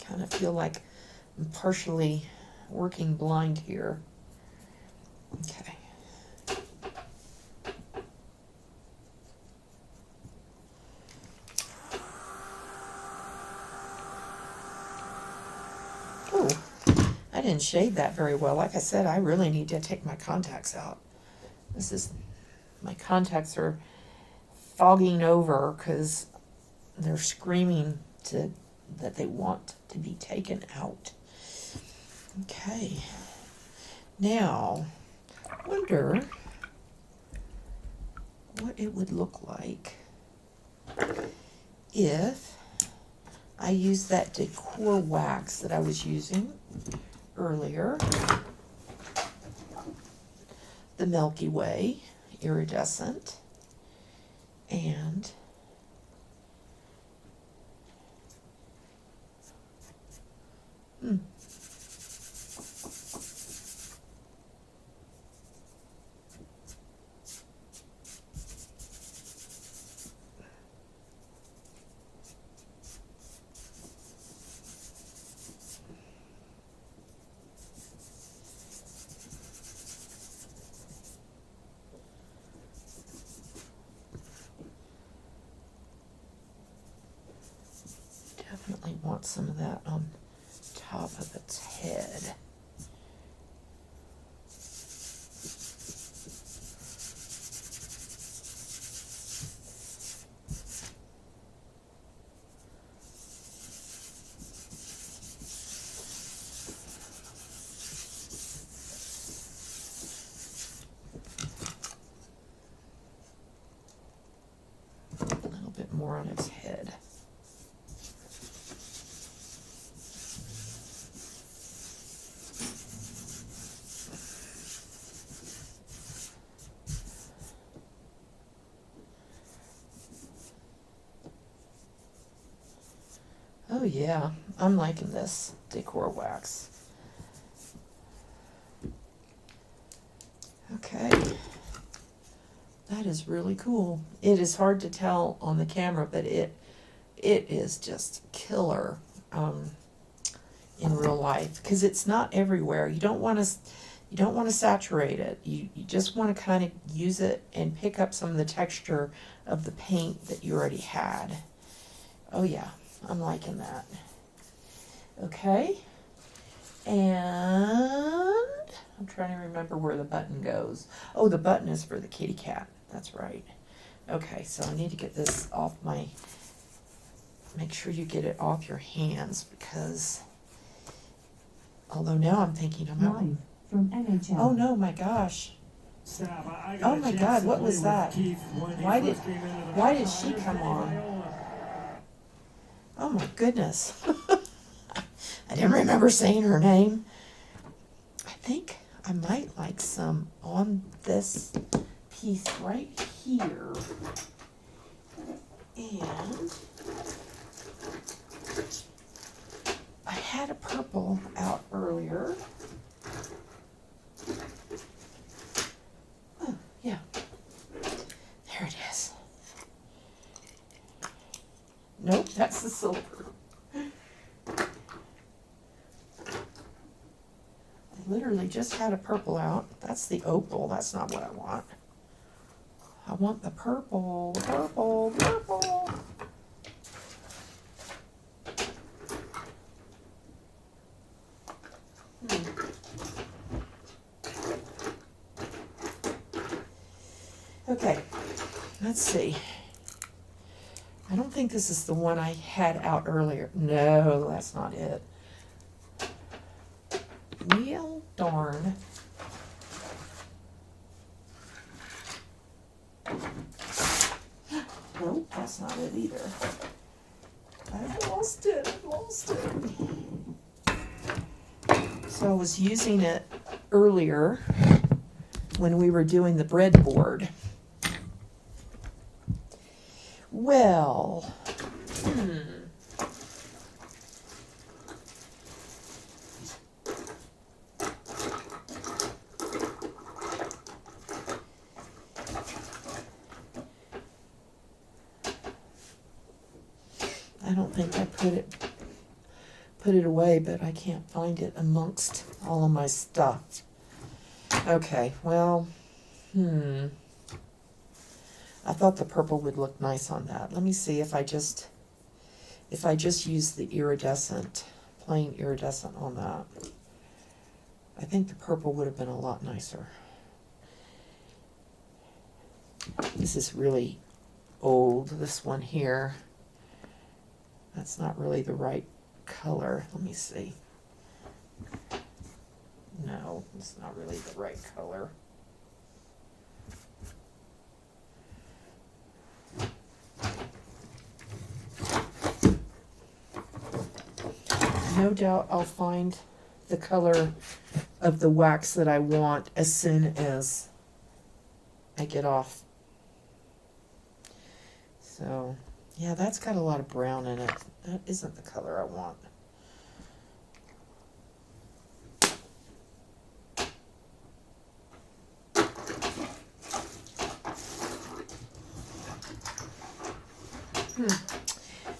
Kind of feel like I'm partially working blind here. Okay. Oh, I didn't shade that very well. Like I said, I really need to take my contacts out. My contacts are fogging over because they're screaming that they want to be taken out. Okay. Now, I wonder what it would look like if I use that decor wax that I was using earlier, the Milky Way iridescent, and definitely want some of that on top of its head. A little bit more on its head. Oh yeah, I'm liking this decor wax. Okay, that is really cool. It is hard to tell on the camera, but it is just killer in real life because it's not everywhere. You don't want to saturate it. You just want to kind of use it and pick up some of the texture of the paint that you already had. Oh yeah. I'm liking that. Okay. And I'm trying to remember where the button goes. Oh, the button is for the kitty cat. That's right. Okay, so I need to get this off my... Make sure you get it off your hands because... Although now I'm thinking about... Live from NHL. Oh no, my gosh. Oh my God, what was that? Why did she come on? Oh my goodness. I didn't remember saying her name. I think I might like some on this piece right here. And I had a purple out earlier. Oh, yeah. There it is. Nope, that's the silver. I literally just had a purple out. That's the opal. That's not what I want. I want the purple, purple, purple. Okay, let's see. I don't think this is the one I had out earlier. No, that's not it. Well, darn. Nope, that's not it either. I've lost it. I've lost it. So I was using it earlier when we were doing the breadboard. Well, I don't think I put it away, but I can't find it amongst all of my stuff. Okay, well, I thought the purple would look nice on that. Let me see if I just use the iridescent, plain iridescent on that. I think the purple would have been a lot nicer. This is really old, this one here. That's not really the right color. Let me see. No, it's not really the right color. No doubt I'll find the color of the wax that I want as soon as I get off. So, yeah, that's got a lot of brown in it. That isn't the color I want.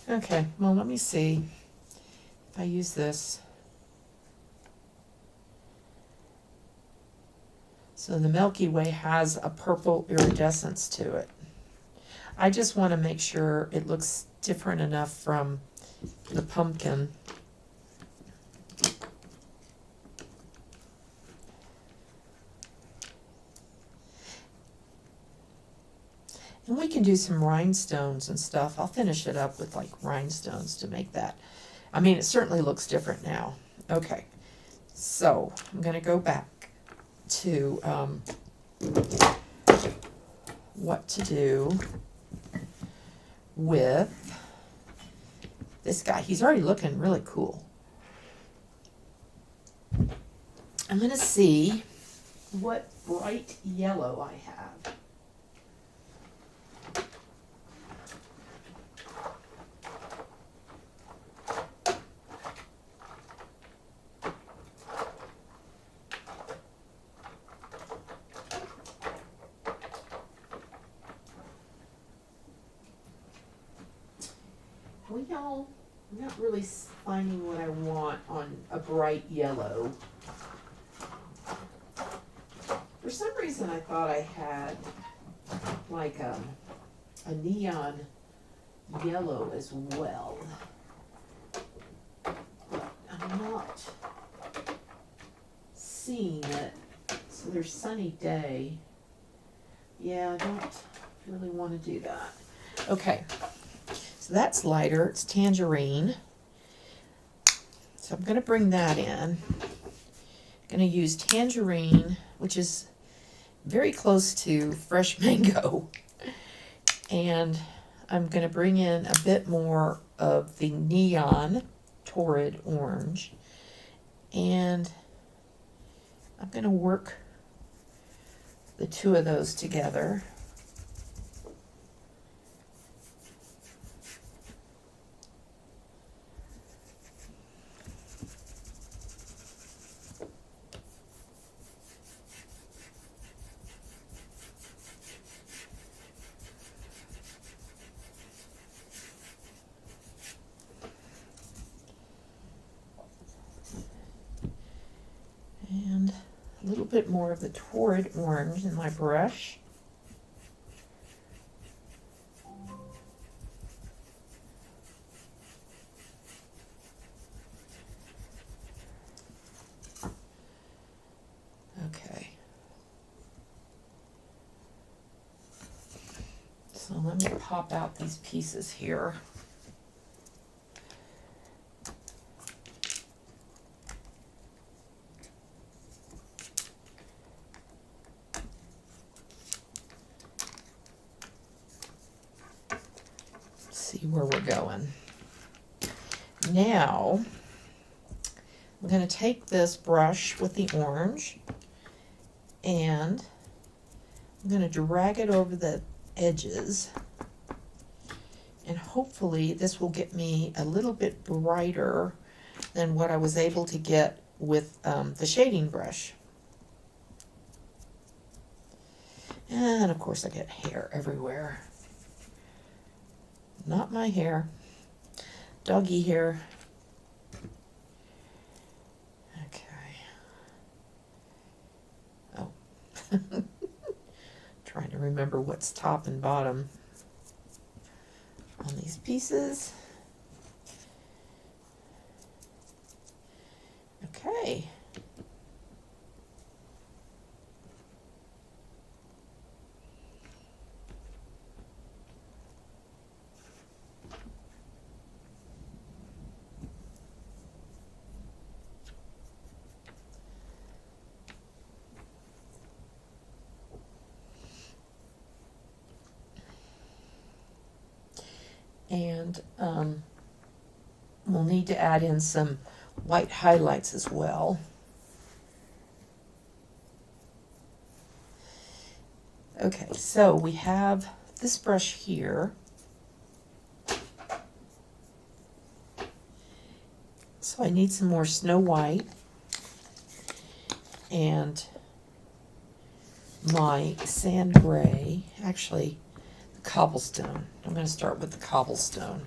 Okay, well, let me see if I use this. So the Milky Way has a purple iridescence to it. I just want to make sure it looks different enough from the pumpkin. And we can do some rhinestones and stuff. I'll finish it up with like rhinestones to make that. I mean, it certainly looks different now. Okay, so I'm going to go back to what to do with this guy. He's already looking really cool. I'm going to see what bright yellow I have. Well, I'm not really finding what I want on a bright yellow. For some reason I thought I had like a neon yellow as well. But I'm not seeing it. So there's sunny day. Yeah, I don't really want to do that. Okay. So that's lighter, it's tangerine. So I'm going to bring that in. I'm going to use tangerine, which is very close to fresh mango. And I'm going to bring in a bit more of the neon torrid orange. And I'm going to work the two of those together. little bit more of the Torrid Orange in my brush. Okay. So let me pop out these pieces here. See where we're going. Now, I'm going to take this brush with the orange and I'm going to drag it over the edges, and hopefully this will get me a little bit brighter than what I was able to get with the shading brush. And of course I get hair everywhere. Not my hair, doggy hair. Okay. Oh. Trying to remember what's top and bottom on these pieces. Okay. And we'll need to add in some white highlights as well. Okay, so we have this brush here. So I need some more Snow White and my sand gray, actually the cobblestone. I'm going to start with the cobblestone.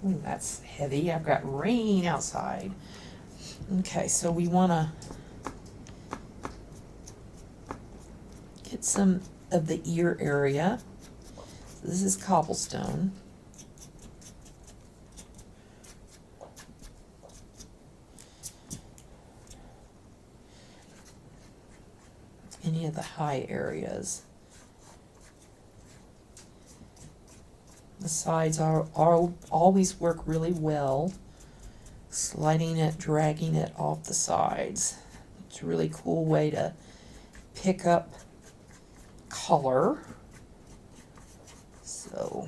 Ooh, that's heavy. I've got rain outside. Okay, so we want to get some of the ear area. So this is cobblestone. Any of the high areas. The sides are always work really well. Sliding it, dragging it off the sides. It's a really cool way to pick up color. So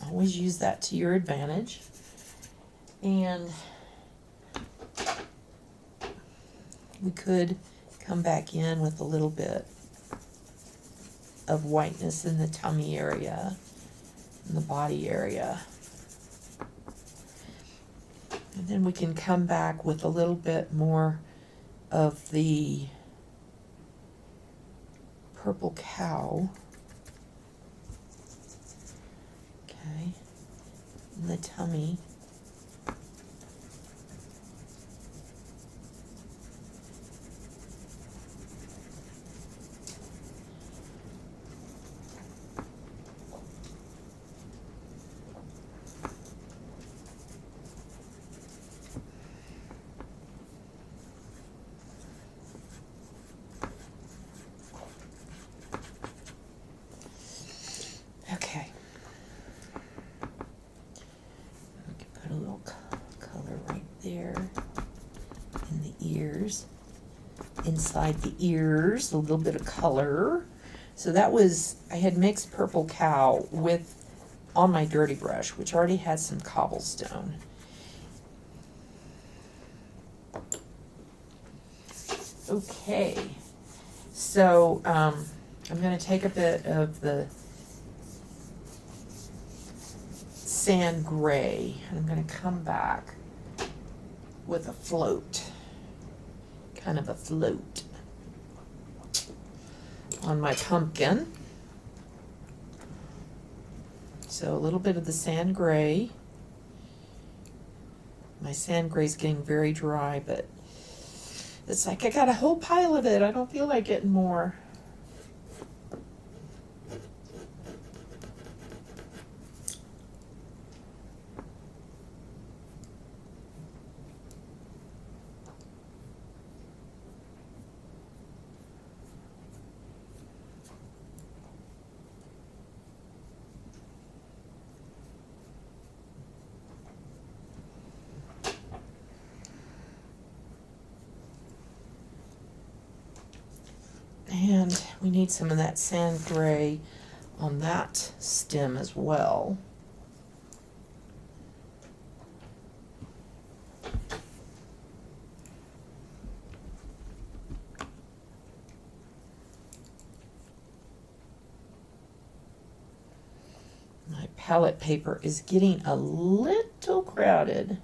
always use that to your advantage. And we could come back in with a little bit of whiteness in the tummy area, in the body area. And then we can come back with a little bit more of the purple cow. Okay, in the tummy. Okay. We can put a little color right there in the ears. Inside the ears, a little bit of color. So that was, I had mixed purple cow with, on my dirty brush, which already had some cobblestone. Okay, so I'm going to take a bit of the sand gray and I'm going to come back with a float, kind of a float on my pumpkin. So a little bit of the sand gray. My sand gray is getting very dry, but It's like I got a whole pile of it. I don't feel like getting more. And we need some of that sand gray on that stem as well. My palette paper is getting a little crowded.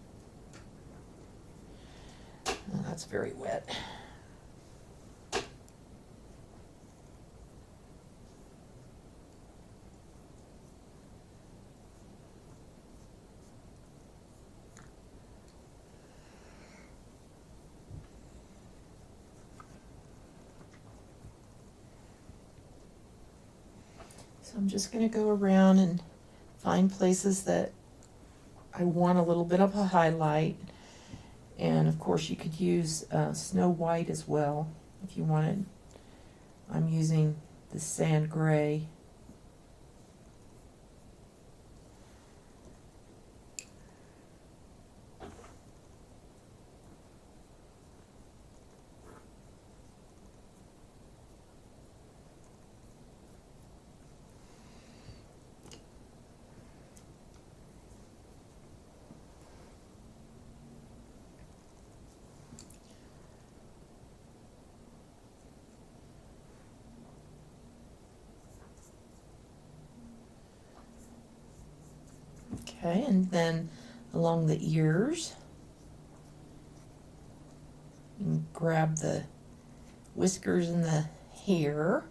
Oh, that's very wet. So I'm just going to go around and find places that I want a little bit of a highlight. And of course you could use Snow White as well if you wanted. I'm using the sand gray. Okay, and then along the ears, you can grab the whiskers and the hair.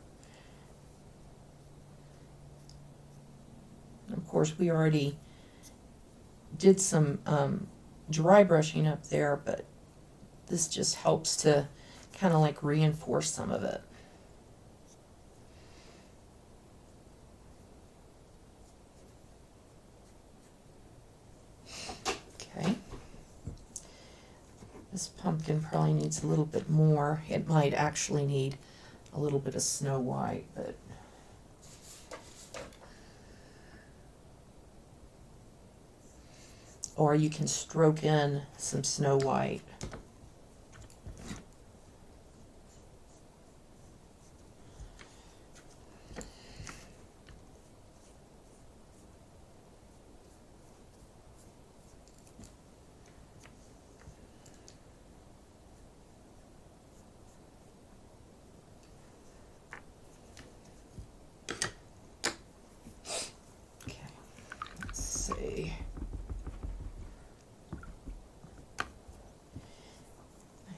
Of course, we already did some dry brushing up there, but this just helps to kind of like reinforce some of it. Okay. This pumpkin probably needs a little bit more. It might actually need a little bit of Snow White, but or you can stroke in some Snow White. Okay, let's see.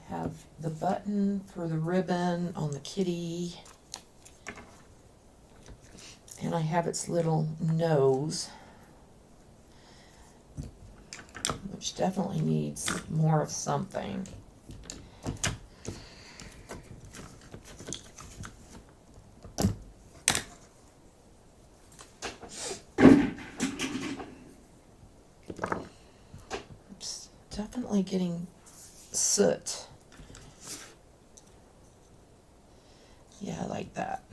Have the button for the ribbon on the kitty, and I have its little nose, which definitely needs more of something. It's definitely getting soot. Yeah, I like that.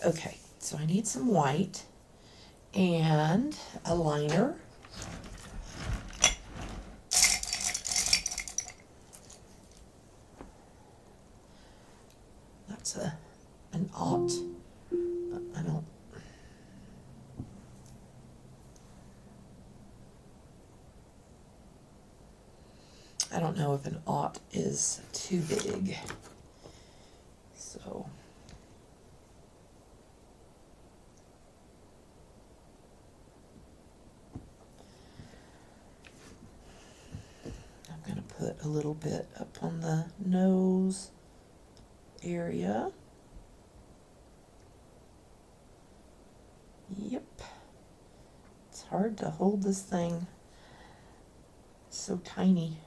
Okay, so I need some white and a liner. That's an aught. I don't know if an aught is too big. So I'm going to put a little bit up on the nose area. Yep. It's hard to hold this thing. It's so tiny.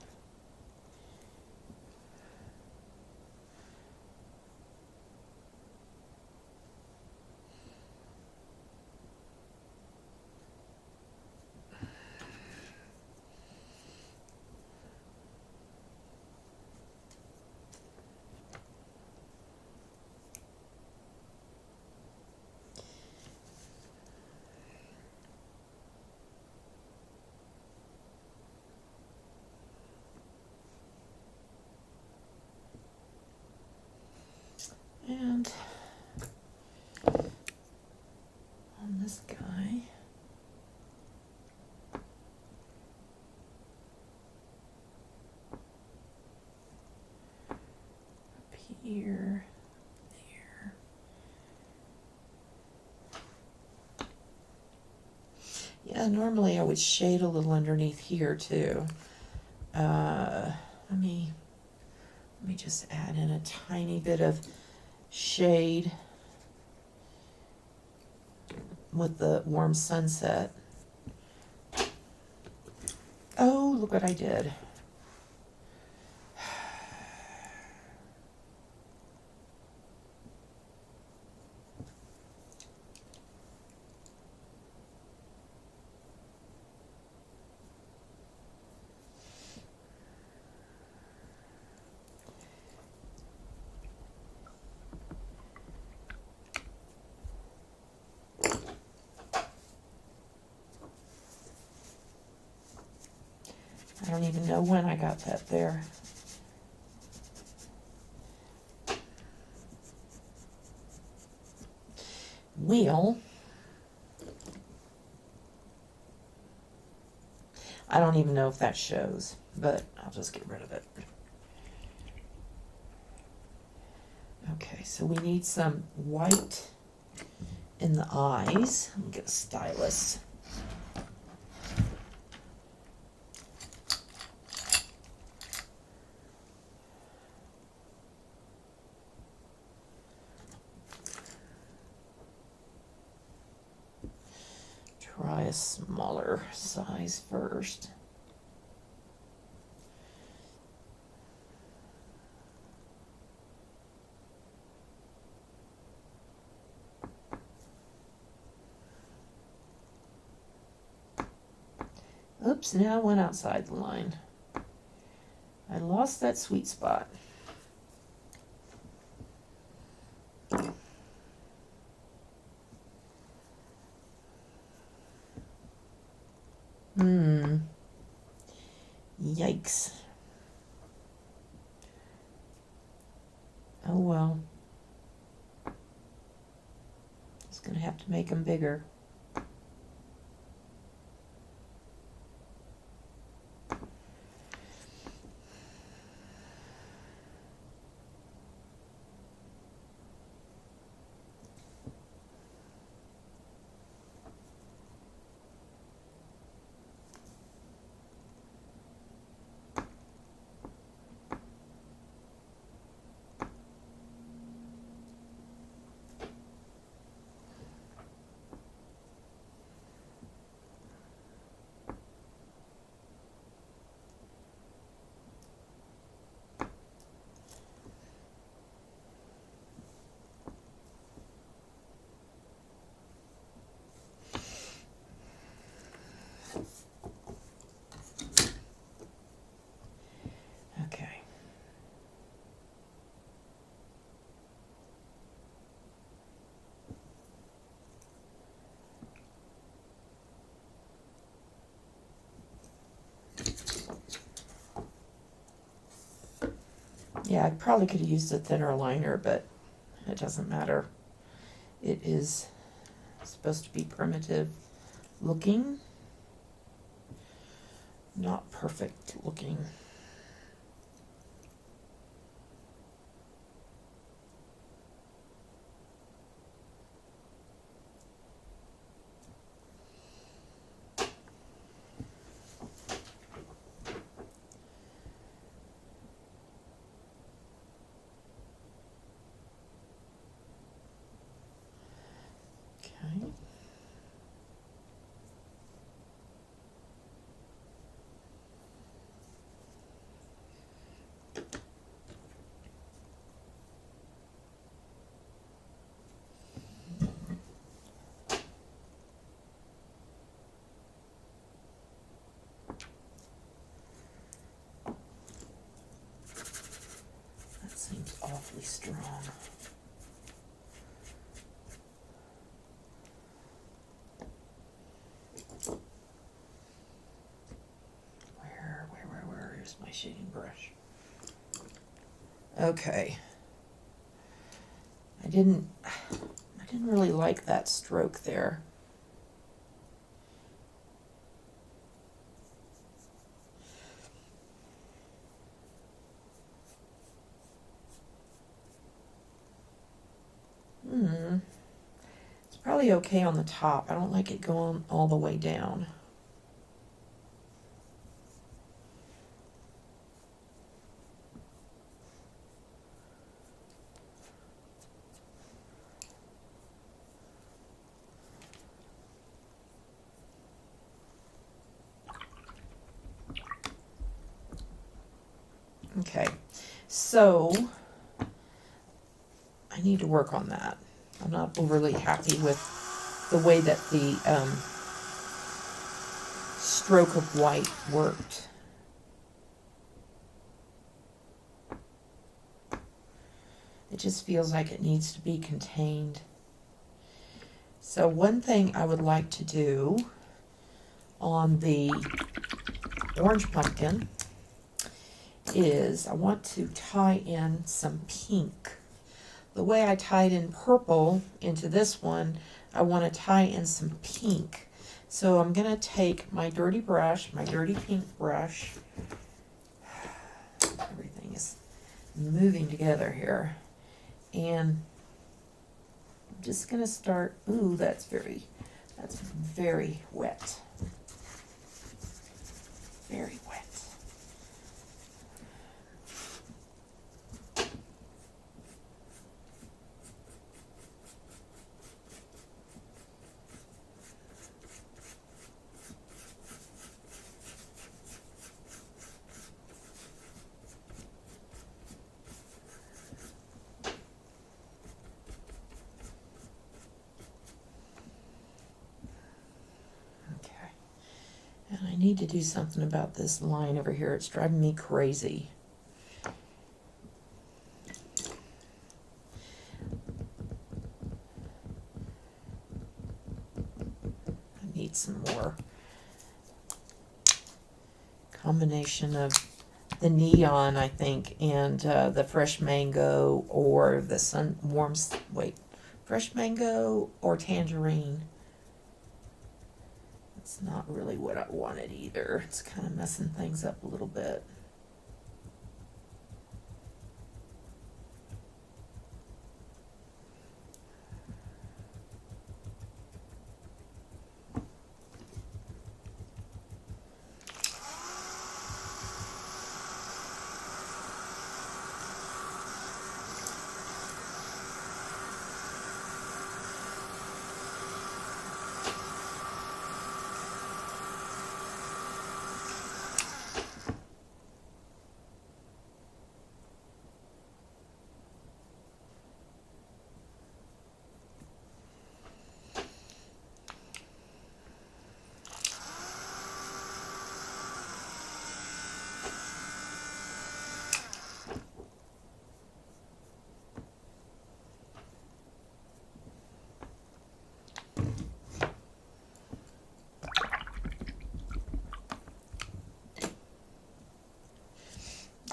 here, there. Yeah, normally I would shade a little underneath here too. Let me just add in a tiny bit of shade with the warm sunset. Oh, look what I did. I don't even know when I got that there. Wheel. I don't even know if that shows, but I'll just get rid of it. Okay, so we need some white in the eyes. Let me get a stylus. Try a smaller size first. Oops, now I went outside the line. I lost that sweet spot. Yikes. Oh well. Just gonna have to make them bigger. Okay. Yeah, I probably could have used a thinner liner, but it doesn't matter. It is supposed to be primitive looking, not perfect looking. Okay. That seems awfully strong. Where's my shading brush? Okay. I didn't really like that stroke there. probably okay on the top. I don't like it going all the way down. Okay, so I need to work on that. I'm not overly happy with the way that the stroke of white worked. It just feels like it needs to be contained. So one thing I would like to do on the orange pumpkin is I want to tie in some pink. The way I tied in purple into this one, I want to tie in some pink. So I'm going to take my dirty brush, my dirty pink brush. Everything is moving together here. And I'm just going to start, ooh, that's very wet. Very wet. And I need to do something about this line over here. It's driving me crazy. I need some more combination of the neon, I think, and the fresh mango or the fresh mango or tangerine. It's not really what I wanted either. It's kind of messing things up a little bit.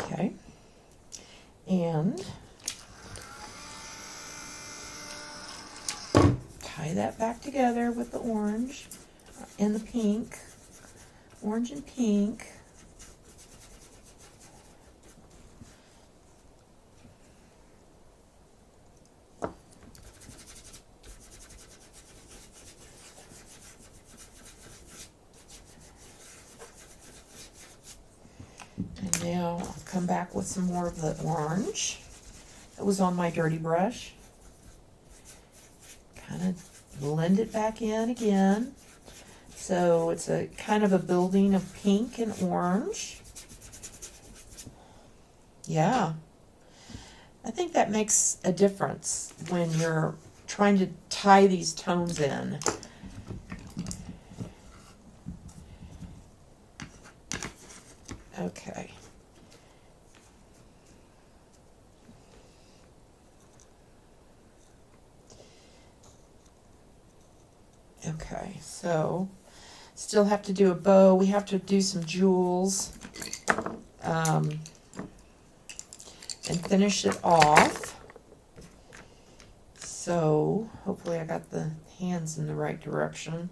Okay. And tie that back together with the orange and the pink. Orange and pink. And now I'll come back with some more of the orange that was on my dirty brush. Kind of blend it back in again. So it's a kind of a building of pink and orange. Yeah. I think that makes a difference when you're trying to tie these tones in. Okay. Okay, so still have to do a bow. We have to do some jewels and finish it off. So hopefully I got the hands in the right direction.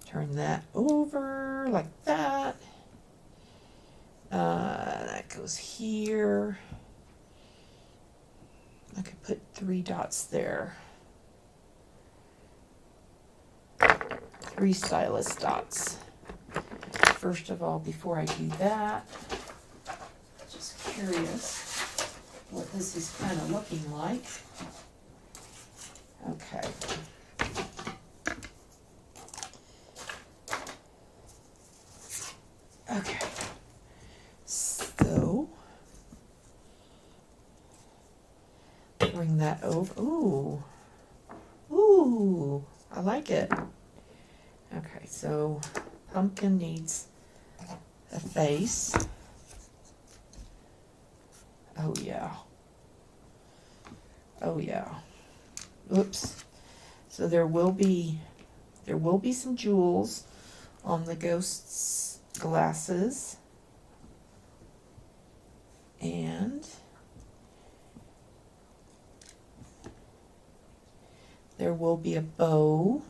Turn that over like that. That goes here. I could put 3 dots there. 3 stylus dots. First of all, before I do that, just curious what this is kind of looking like. Okay. Okay. So, bring that over. Ooh. Ooh. I like it. Okay, so pumpkin needs a face. Oh yeah. Oh yeah. Oops. So there will be some jewels on the ghost's glasses. And there will be a bow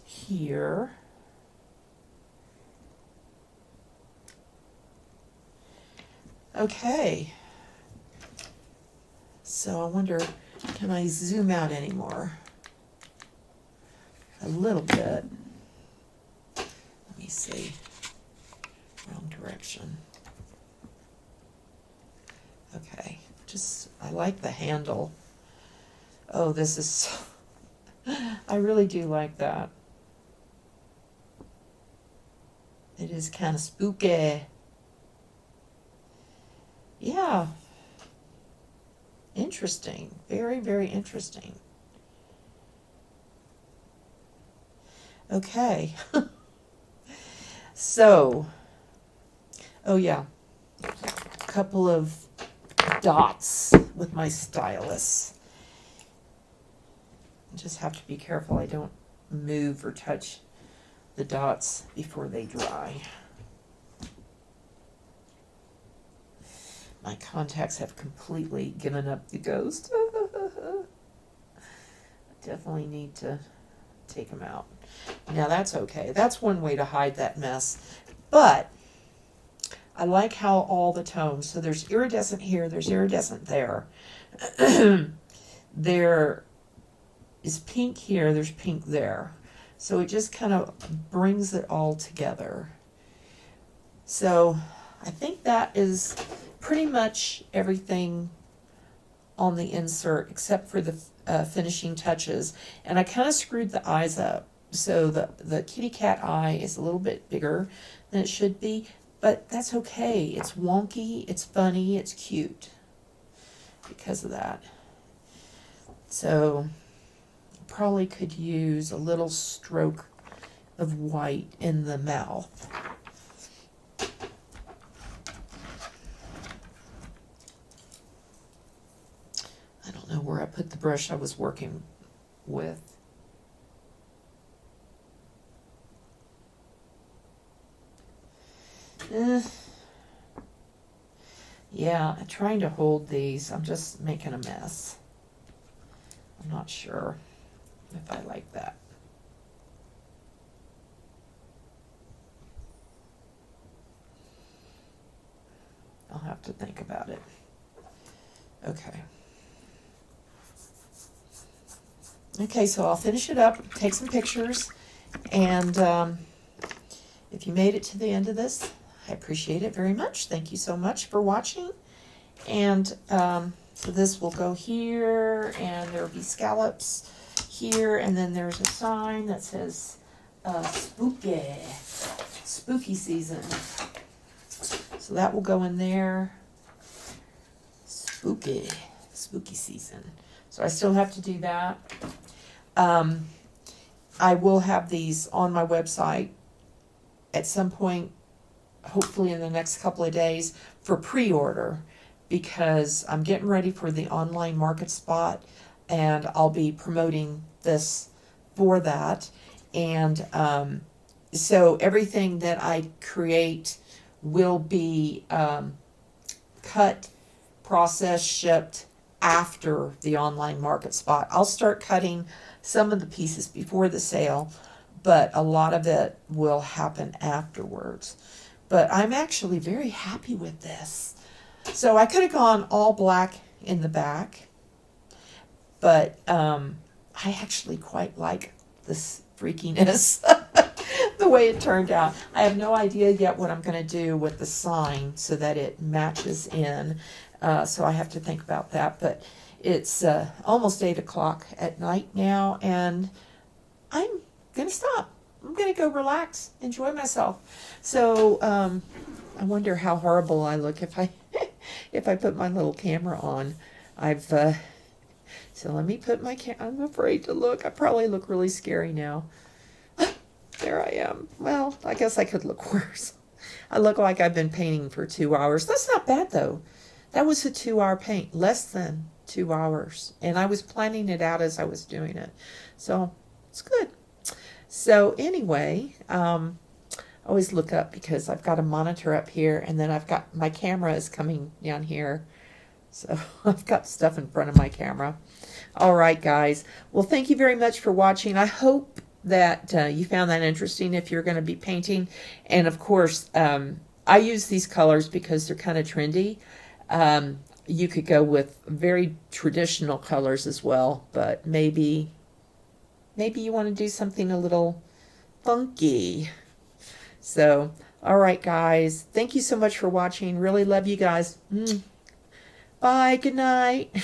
here. Okay. So I wonder, can I zoom out anymore? A little bit. Let me see. Wrong direction. Okay. I like the handle. Oh, this is, I really do like that. It is kind of spooky. Yeah. Interesting. Very, very interesting. Okay. So, oh yeah. A couple of dots with my stylus. Just have to be careful I don't move or touch the dots before they dry. My contacts have completely given up the ghost. I definitely need to take them out. Now that's okay. That's one way to hide that mess. But I like how all the tones, so there's iridescent here, there's iridescent there. There is pink here, there's pink there. So it just kind of brings it all together. So I think that is pretty much everything on the insert except for the finishing touches. And I kind of screwed the eyes up. So the kitty cat eye is a little bit bigger than it should be, but that's okay. It's wonky, it's funny, it's cute because of that. So probably could use a little stroke of white in the mouth. I don't know where I put the brush I was working with. Yeah, I'm trying to hold these. I'm just making a mess. I'm not sure if I like that. I'll have to think about it. Okay. Okay, so I'll finish it up, take some pictures, and if you made it to the end of this, I appreciate it very much. Thank you so much for watching. And so this will go here, and there will be scallops here, and then there's a sign that says spooky season. So that will go in there. Spooky season. So I still have to do that. I will have these on my website at some point, hopefully in the next couple of days, for pre-order, because I'm getting ready for the online market spot, and I'll be promoting this for that. And so everything that I create will be cut, processed, shipped after the online market spot. I'll start cutting some of the pieces before the sale, but a lot of it will happen afterwards. but I'm actually very happy with this. So I could have gone all black in the back, but I actually quite like this freakiness, the way it turned out. I have no idea yet what I'm going to do with the sign so that it matches in. So I have to think about that. But it's almost 8 o'clock at night now, and I'm going to stop. I'm going to go relax, enjoy myself. So I wonder how horrible I look if I if I put my little camera on. So let me put my I'm afraid to look. I probably look really scary now. There I am. Well, I guess I could look worse. I look like I've been painting for 2 hours. That's not bad, though. That was a 2-hour paint, less than 2 hours. And I was planning it out as I was doing it. So it's good. So anyway, I always look up because I've got a monitor up here, and then I've got my camera is coming down here. So I've got stuff in front of my camera. All right, guys. Well, thank you very much for watching. I hope that you found that interesting if you're going to be painting. And of course, I use these colors because they're kind of trendy. You could go with very traditional colors as well, but maybe you want to do something a little funky. So, all right, guys. Thank you so much for watching. Really love you guys. Bye. Good night.